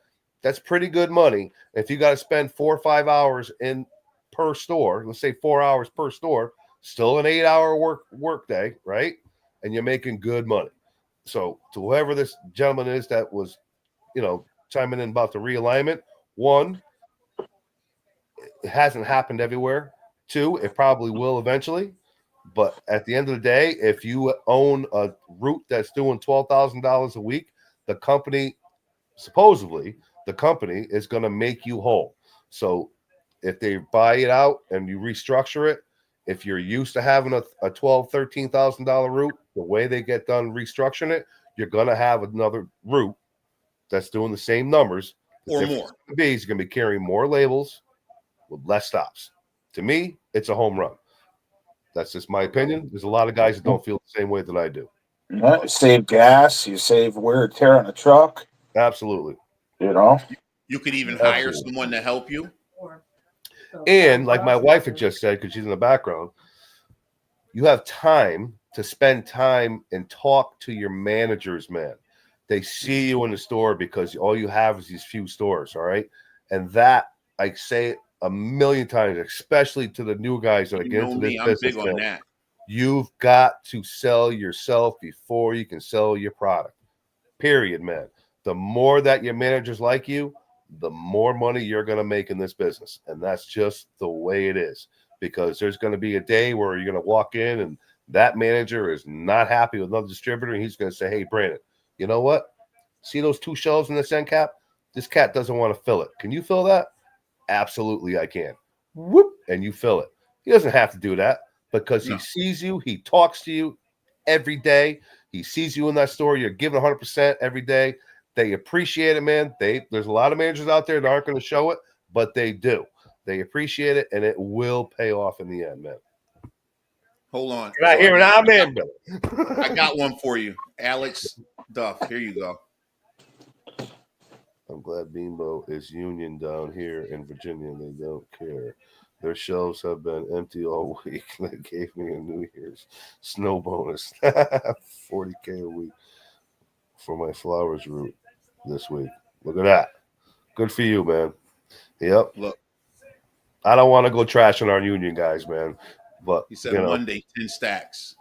That's pretty good money. If you got to spend 4 or 5 hours in per store, let's say 4 hours per store, still an 8-hour work day, right? And you're making good money. So to whoever this gentleman is that was, chiming in about the realignment, 1, it hasn't happened everywhere. 2, it probably will eventually. But at the end of the day, if you own a route that's doing $12,000 a week, the company is going to make you whole. So if they buy it out and you restructure it, if you're used to having a $12,000, $13,000 route, the way they get done restructuring it, you're going to have another route that's doing the same numbers. Or more. He's going to be carrying more labels with less stops. To me, it's a home run. That's just my opinion. There's a lot of guys that don't feel the same way that I do. Save gas. You save wear and tear on the truck. Absolutely. You could even hire someone to help you. And like my wife had just said, because she's in the background, you have time to spend time and talk to your managers, man. They see you in the store because all you have is these few stores, all right? And that, I say it a million times, especially to the new guys that are getting into this business. I'm big on that. You've got to sell yourself before you can sell your product. Period, man. The more that your managers like you, the more money you're going to make in this business. And that's just the way it is. Because there's going to be a day where you're going to walk in and that manager is not happy with another distributor. And he's going to say, hey, Brandon, you know what? See those 2 shelves in this end cap? This cat doesn't want to fill it. Can you fill that? Absolutely, I can. Whoop, and you fill it. He doesn't have to do that because he sees you. He talks to you every day. He sees you in that store. You're giving 100% every day. They appreciate it, man. There's a lot of managers out there that aren't going to show it, but they do. They appreciate it, and it will pay off in the end, man. Hold on. You're not hearing our man, Billy. I got one for you. Alex Duff. Here you go. I'm glad Bimbo is union down here in Virginia. They don't care. Their shelves have been empty all week. They gave me a New Year's snow bonus, $40K a week for my flowers route this week. Look at that. Good for you, man. Yep. Look, I don't want to go trashing our union guys, man. But he said Monday 10 stacks.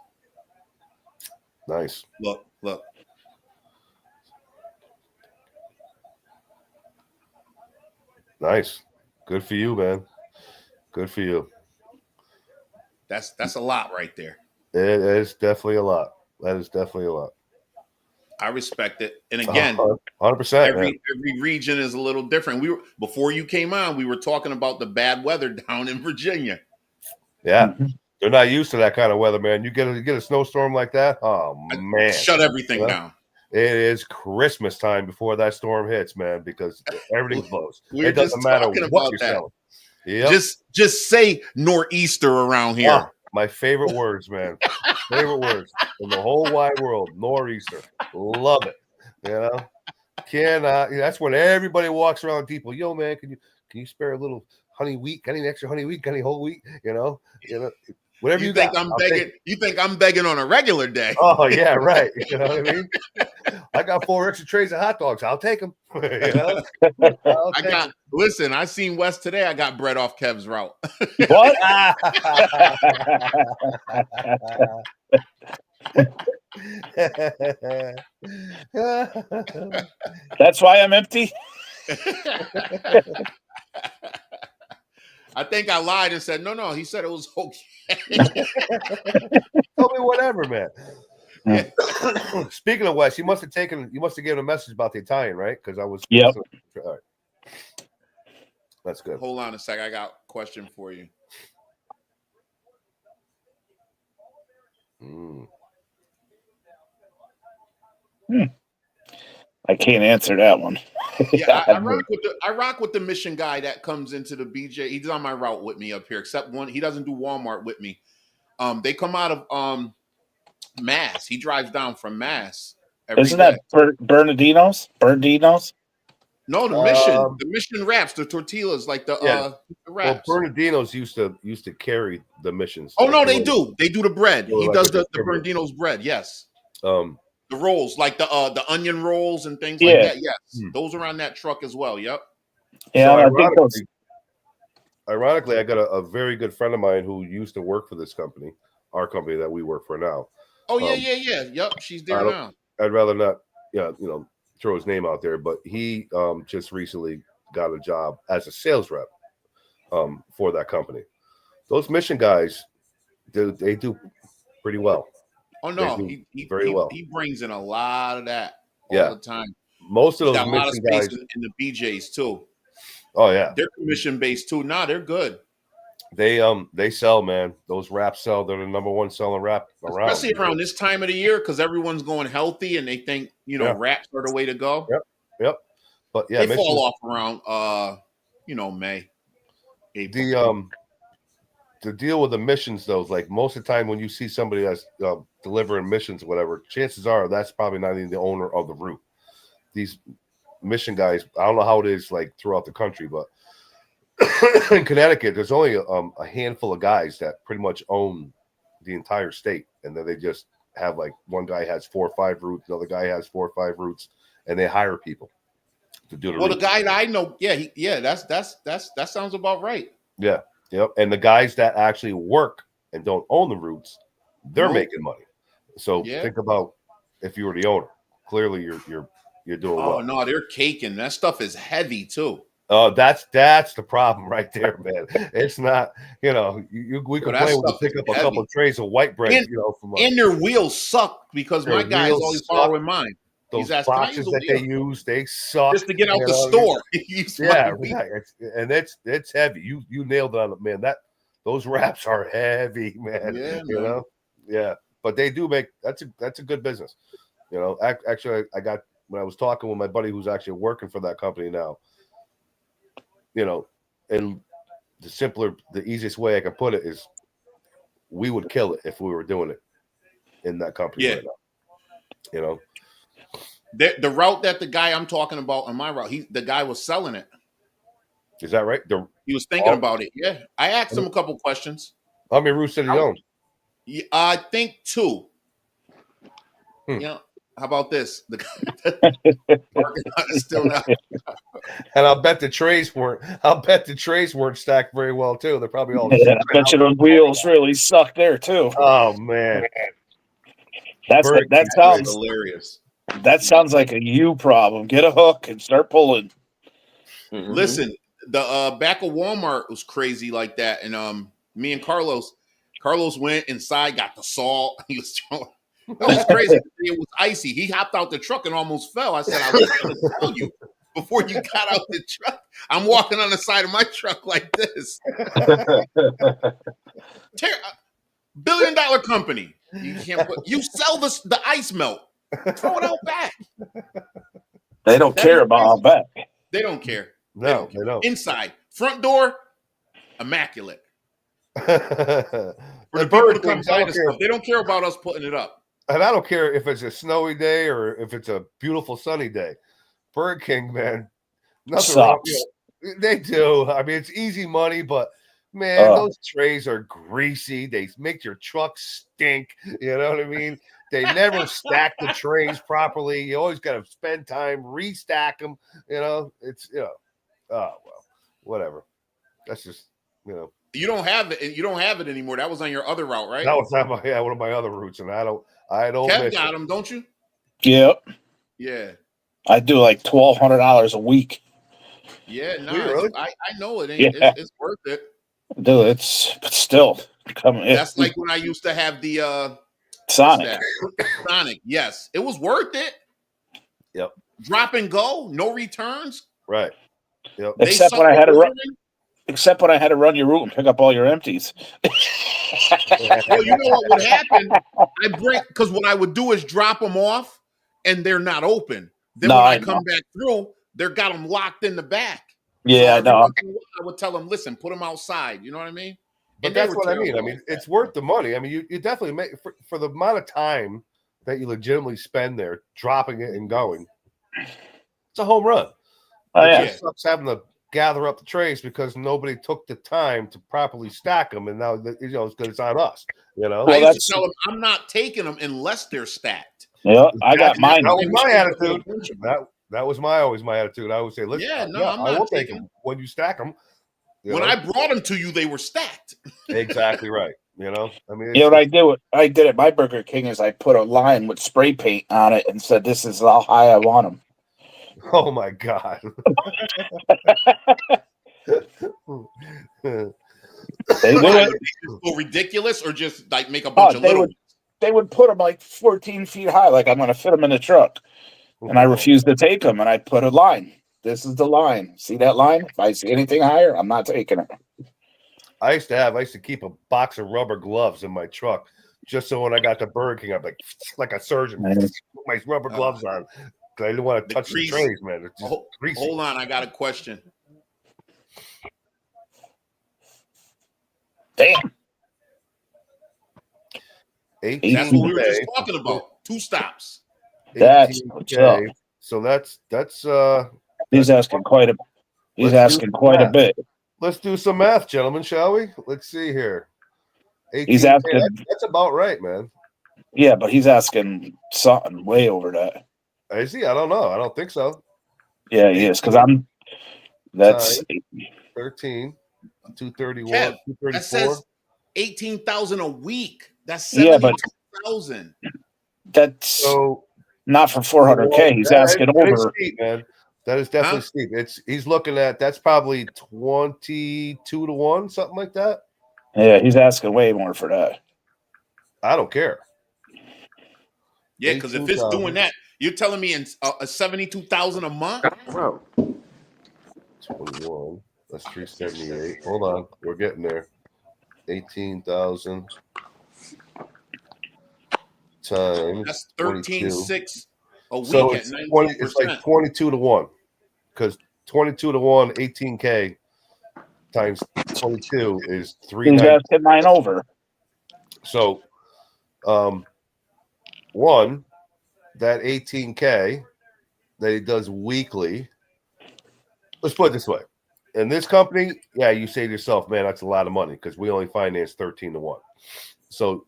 Nice. Look. Nice. Good for you, man. Good for you. That's a lot right there. It is definitely a lot. That is definitely a lot. I respect it. And again, 100%. Man. every region is a little different. We were before you came on, we were talking about the bad weather down in Virginia. Yeah. They're not used to that kind of weather, man. You get a snowstorm like that, oh man. Shut everything down. It is Christmas time before that storm hits, man, because everything blows. We're It doesn't matter what you're selling. Yep. Just say nor'easter around here. Oh, my favorite words, man. Favorite words in the whole wide world. Nor'easter. Love it. You know? That's when everybody walks around people. Yo, man, can you spare a little honey wheat? Any extra honey wheat? Any whole wheat? You know? Whatever you think got, I'm begging. You think I'm begging on a regular day? Oh yeah, right. You know what I mean? I got 4 extra trays of hot dogs. I'll take them. You know? Listen, I seen Wes today. I got bread off Kev's route. What? That's why I'm empty. I think I lied and said no. He said it was okay. Tell me whatever, man. Yeah. Speaking of Wes, you must have given a message about the Italian, right? Because I was. Yep. All right. That's good. Hold on a sec. I got a question for you. I can't answer that one. Yeah, I rock with the mission guy that comes into the BJ. He's on my route with me up here, except one. He doesn't do Walmart with me. They come out of Mass. He drives down from Mass. Isn't that Bernardino's? No, the mission wraps, the tortillas, like the wraps. Well, Bernardino's used to carry the missions. Oh no, they do. They do the bread. He does the Bernardino's bread. Yes. The rolls, like the onion rolls and things like that. Yes, those are on that truck as well. Yep. Yeah, so ironically, I got a very good friend of mine who used to work for this company, our company that we work for now. Oh yeah. Yep, she's there now. I'd rather not, throw his name out there, but he just recently got a job as a sales rep for that company. Those mission guys, they do pretty well. Oh no, he brings in a lot of that all the time. Most of those mission guys in the BJs too. Oh yeah, they're commission based too. Nah, they're good. They sell, man. Those wraps sell. They're the number one selling wrap around, especially around this time of the year because everyone's going healthy and they think wraps are the way to go. Yep. But they fall off around May. April. The deal with the missions, though, is like most of the time when you see somebody that's delivering missions or whatever, chances are that's probably not even the owner of the route. These mission guys, I don't know how it is like throughout the country, but in Connecticut, there's only a handful of guys that pretty much own the entire state, and then they just have like one guy has 4 or 5 routes, another guy has 4 or 5 routes, and they hire people to do the. Well, routes. The guy that I know, that sounds about right. Yeah. Yep, and the guys that actually work and don't own the routes, they're making money. So think about if you were the owner. Clearly, you're doing well. Oh no, they're caking. That stuff is heavy too. Oh, that's the problem right there, man. It's not, we complain when we pick up a couple of trays of white bread, and their wheels suck because my guy is always borrowing mine. Those boxes that they use, they suck. Just to get out the store. Right. And it's heavy. You nailed it on it, man. Those wraps are heavy, man. Yeah. But they do make that's a good business. Actually, I got when I was talking with my buddy who's actually working for that company now. And the easiest way I can put it is, we would kill it if we were doing it in that company right now. The route that the guy I'm talking about on my route, the guy was selling it. Is that right? He was thinking about it. Yeah, I asked him a couple questions. How many routes did he own? I think 2. How about this? The parking lot is still not. And I'll bet the trays weren't stacked very well too. They're probably all. I bet you the wheels really suck there too. Oh man, that sounds hilarious. That sounds like a you problem. Get a hook and start pulling. Listen, The back of Walmart was crazy like that, and me and Carlos went inside, got the salt. He was throwing. That was crazy. It was icy. He hopped out the truck and almost fell. I said, I was trying to tell you before you got out the truck. I'm walking on the side of my truck like this. Billion-dollar company. You can't put. You sell the ice melt. Throw it out back. They don't care about all that. They don't care. No, they don't. Inside, front door, immaculate. For the Burger people to come Kings, I buy don't the care. stuff, they don't care about us putting it up. And I don't care if it's a snowy day or if it's a beautiful sunny day. Burger King, man, nothing wrong. Sucks. They do. I mean, it's easy money, but man, those trays are greasy. They make your truck stink. You know what I mean? They never stack the trays properly. You always got to spend time restack them. You know, it's oh well, whatever. That's just You don't have it. You don't have it anymore. That was on your other route, right? That was not one of my other routes, and I don't. Kev got them, don't you? Yep. Yeah. I do like $1,200 a week. Yeah, no, really? I know it ain't. Yeah. It's worth it. Dude, but still. That's like when I used to have the Sonic. Sonic, yes. It was worth it. Yep. Drop and go, no returns. Right. Yep. Except when I had to run your route and pick up all your empties. Well, you know what would happen? Because what I would do is drop them off, and they're not open. Then when I come back through, they're got them locked in the back. Yeah, so no. I would tell them, listen, put them outside. You know what I mean? But that's what I mean. I mean, it's worth the money. I mean, you definitely make for the amount of time that you legitimately spend there, dropping it and going. It's a home run. It sucks having to gather up the trays because nobody took the time to properly stack them, and now it's on us. I used to tell them I'm not taking them unless they're stacked. Yeah, I got mine. That was my attitude. That was always my attitude. I would say, listen, I'm not I will take them when you stack them. When I brought them to you, they were stacked. Exactly right. I mean, what I did at my Burger King is I put a line with spray paint on it and said, "This is how high I want them." Oh my God. They do it. So ridiculous, or just like make a bunch of little. They would put them like 14 feet high, like I'm going to fit them in the truck, and I refused to take them, and I put a line. This is the line. See that line? If I see anything higher, I'm not taking it. I used to keep a box of rubber gloves in my truck just so when I got to Burger King, I'm like a surgeon, put my rubber gloves on because I didn't want to touch the trays, man. It's just greasy. Hold on, I got a question. Damn. That's what we were just talking about. 2 stops. That's what's up. So that's he's asking quite a bit. Let's do some math, gentlemen, shall we? Let's see here. He's asking. That's about right, man. Yeah, but he's asking something way over that. Is he? I don't know. I don't think so. Yeah, he is because that's 13, 231, Kev, 234. That says 18,000 a week. That's 72,000. That's not for 400K. He's asking over. Steep, man. That is definitely steep. He's looking at that's probably 22 to 1, something like that. Yeah, he's asking way more for that. I don't care. Yeah, because if it's doing that, you're telling me in 72,000 a month, bro. 21. That's 378. Hold on, we're getting there. 18,000 times. That's 13,600 a week. So at 90%. It's like 22 to 1 because 22 to 1, 18K times 22 is 390. He's asking mine over. So, one, that 18K that he does weekly. Let's put it this way. In this company, yeah, you say to yourself, man, that's a lot of money because we only finance 13 to 1. So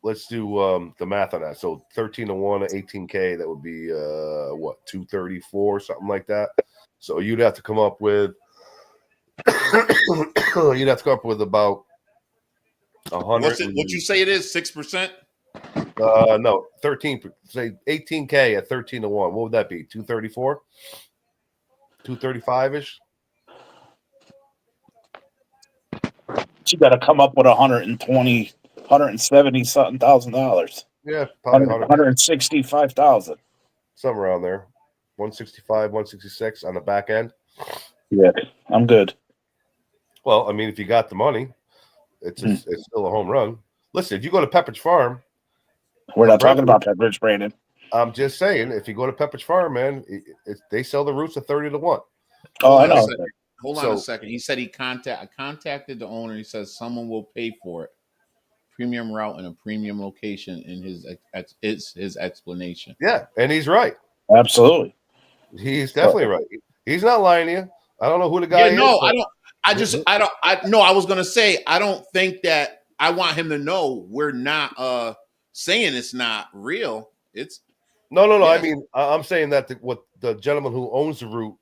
let's do the math on that. So 13 to 1, 18K, that would be 234, something like that. So you'd have to come up with about 100. What you say it is? 6%? No, 13. Say 18K at 13 to 1. What would that be? 234? 235 ish. She got to come up with 120, 170 something $1,000. Yeah, probably 100, 165,000. somewhere around there. 165, 166 on the back end. Yeah, I'm good. Well, I mean, if you got the money, it's still a home run. Listen, if you go to Pepperidge Farm, We're not talking about Pepperidge, Brandon. I'm just saying, if you go to Pepperidge Farm, man, they sell the roots at 30 to 1. Oh, I know. Hold on a second. He said I contacted the owner. He says someone will pay for it. Premium route and a premium location in his explanation. Yeah, and he's right. Absolutely. He's definitely right. He's not lying to you. I don't know who the guy is. No, I don't. I was gonna say I don't think that. I want him to know we're not saying it's not real. It's no. Yes. I mean, I'm saying that what the gentleman who owns the route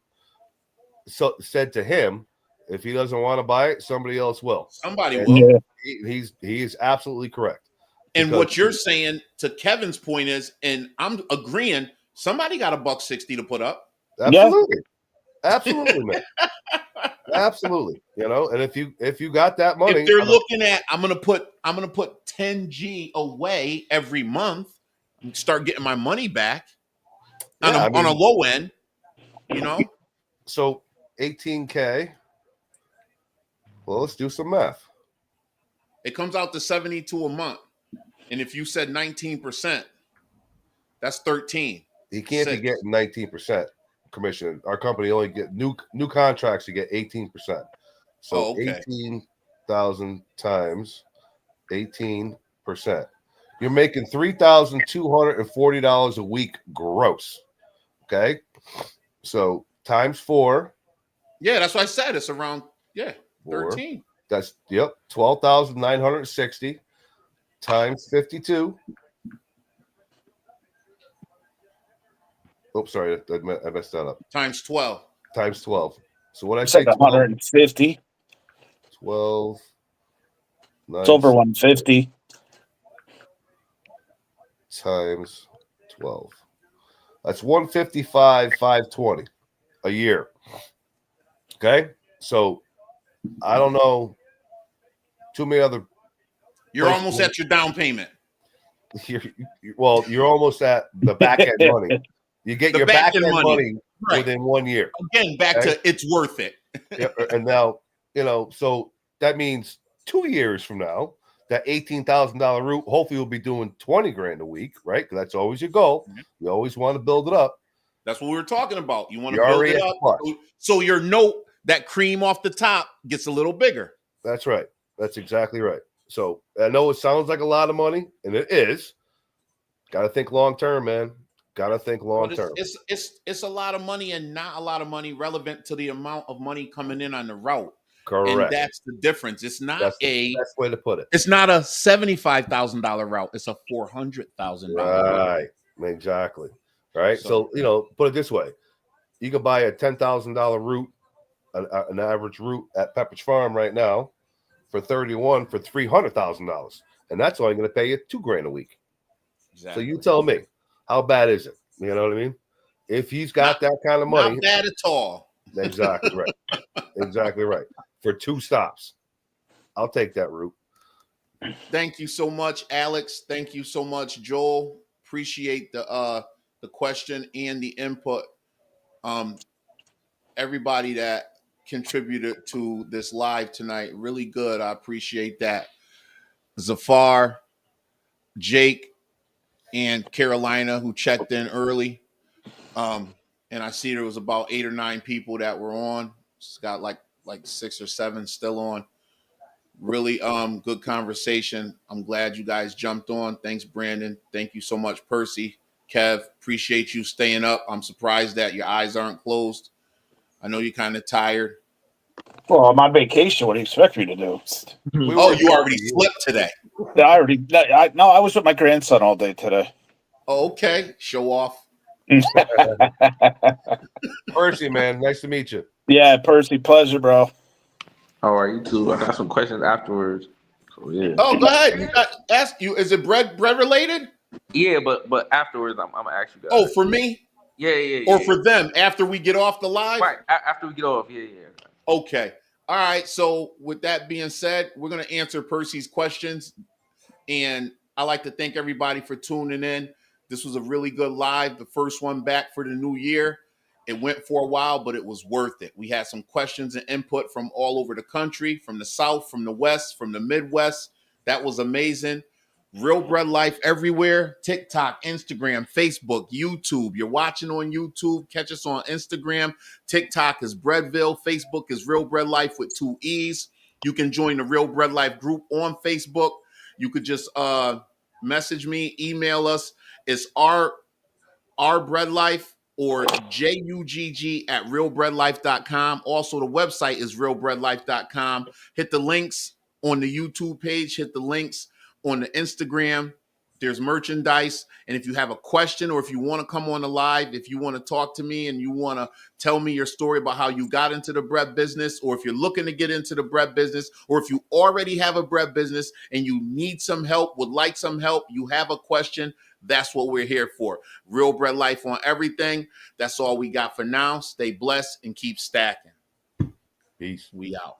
said to him, if he doesn't want to buy it, somebody else will. Somebody will. Yeah. He is absolutely correct. And what you're saying, to Kevin's point, is, and I'm agreeing, somebody got $1.60 to put up. Absolutely. Yeah. Absolutely, man. Absolutely. You know, and if you got that money, if they're looking at, I'm gonna put 10G away every month and start getting my money back on a low end, you know. So 18K. Well, let's do some math. It comes out to 72 a month, and if you said 19%, that's 13. He can't be getting 19% commission. Our company only get new contracts. You get 18%. So 18,000 times 18%. You're making $3,240 a week gross. Okay, so times 4. Yeah, that's what I said. It's around 13. That's 12,960 times 52. Oops, sorry, I messed that up. Times 12. Times 12. So what I say? 150. 12. It's over 150. Times 12. That's 155,520 a year. Okay, so I don't know too many other. You're almost at your down payment. You're almost at the back end money. You get your back end money within 1 year. Again, back to it's worth it. And now, so that means 2 years from now, that $18,000 route, hopefully you'll be doing 20 grand a week, right? Because that's always your goal. Mm-hmm. You always want to build it up. That's what we were talking about. You want to build it up. So your note, that cream off the top, gets a little bigger. That's right. That's exactly right. So I know it sounds like a lot of money, and it is. Got to think long term, man. Got to think long term. It's a lot of money and not a lot of money relevant to the amount of money coming in on the route. Correct. And that's the difference. It's not that's the best way to put it. It's not a $75,000 route. It's a $400,000 right. Route. Exactly. Right. So put it this way: you can buy a $10,000 route, an average route at Pepperidge Farm right now for $300,000, and that's only going to pay you $2,000 a week. Exactly. So you tell me, how bad is it? You know what I mean? If he's got that kind of money, not bad at all. Exactly right. Exactly right. For 2 stops, I'll take that route. Thank you so much, Alex. Thank you so much, Joel. Appreciate the question and the input. Everybody that contributed to this live tonight, really good. I appreciate that. Zafar, Jake, and Carolina, who checked in early. And I see there was about 8 or 9 people that were on. It's got like 6 or 7 still on. Really good conversation. I'm glad you guys jumped on. Thanks, Brandon. Thank you so much, Percy. Kev, appreciate you staying up. I'm surprised that your eyes aren't closed. I know you're kind of tired. Well, I'm on vacation. What do you expect me to do? You already slept today. I was with my grandson all day today. Oh, okay. Show off. Percy, man, nice to meet you. Yeah, Percy, pleasure, bro. All right, you too. I got some questions afterwards. So yeah. Oh, go ahead. You got ask you. Is it bread related? Yeah, but afterwards, I'm gonna ask you guys. Oh, for me? Yeah. Or for them after we get off the live? Right after we get off. Yeah. Okay. All right. So with that being said, we're gonna answer Percy's questions, and I like to thank everybody for tuning in. This was a really good live, the first one back for the new year. It went for a while, but it was worth it. We had some questions and input from all over the country, from the South, from the West, from the Midwest. That was amazing. Real Bread Life everywhere: TikTok, Instagram, Facebook, YouTube. You're watching on YouTube. Catch us on Instagram. TikTok is Breadville. Facebook is Real Bread Life with 2 E's. You can join the Real Bread Life group on Facebook. You could just message me, email us. It's our bread life or JUGG at realbreadlife.com. Also, the website is realbreadlife.com. Hit the links on the YouTube page, hit the links on the Instagram. There's merchandise. And if you have a question or if you want to come on the live, if you want to talk to me and you want to tell me your story about how you got into the bread business, or if you're looking to get into the bread business, or if you already have a bread business and you need some help, would like some help, you have a question, that's what we're here for. Real Bread Life on everything. That's all we got for now. Stay blessed and keep stacking. Peace. We out.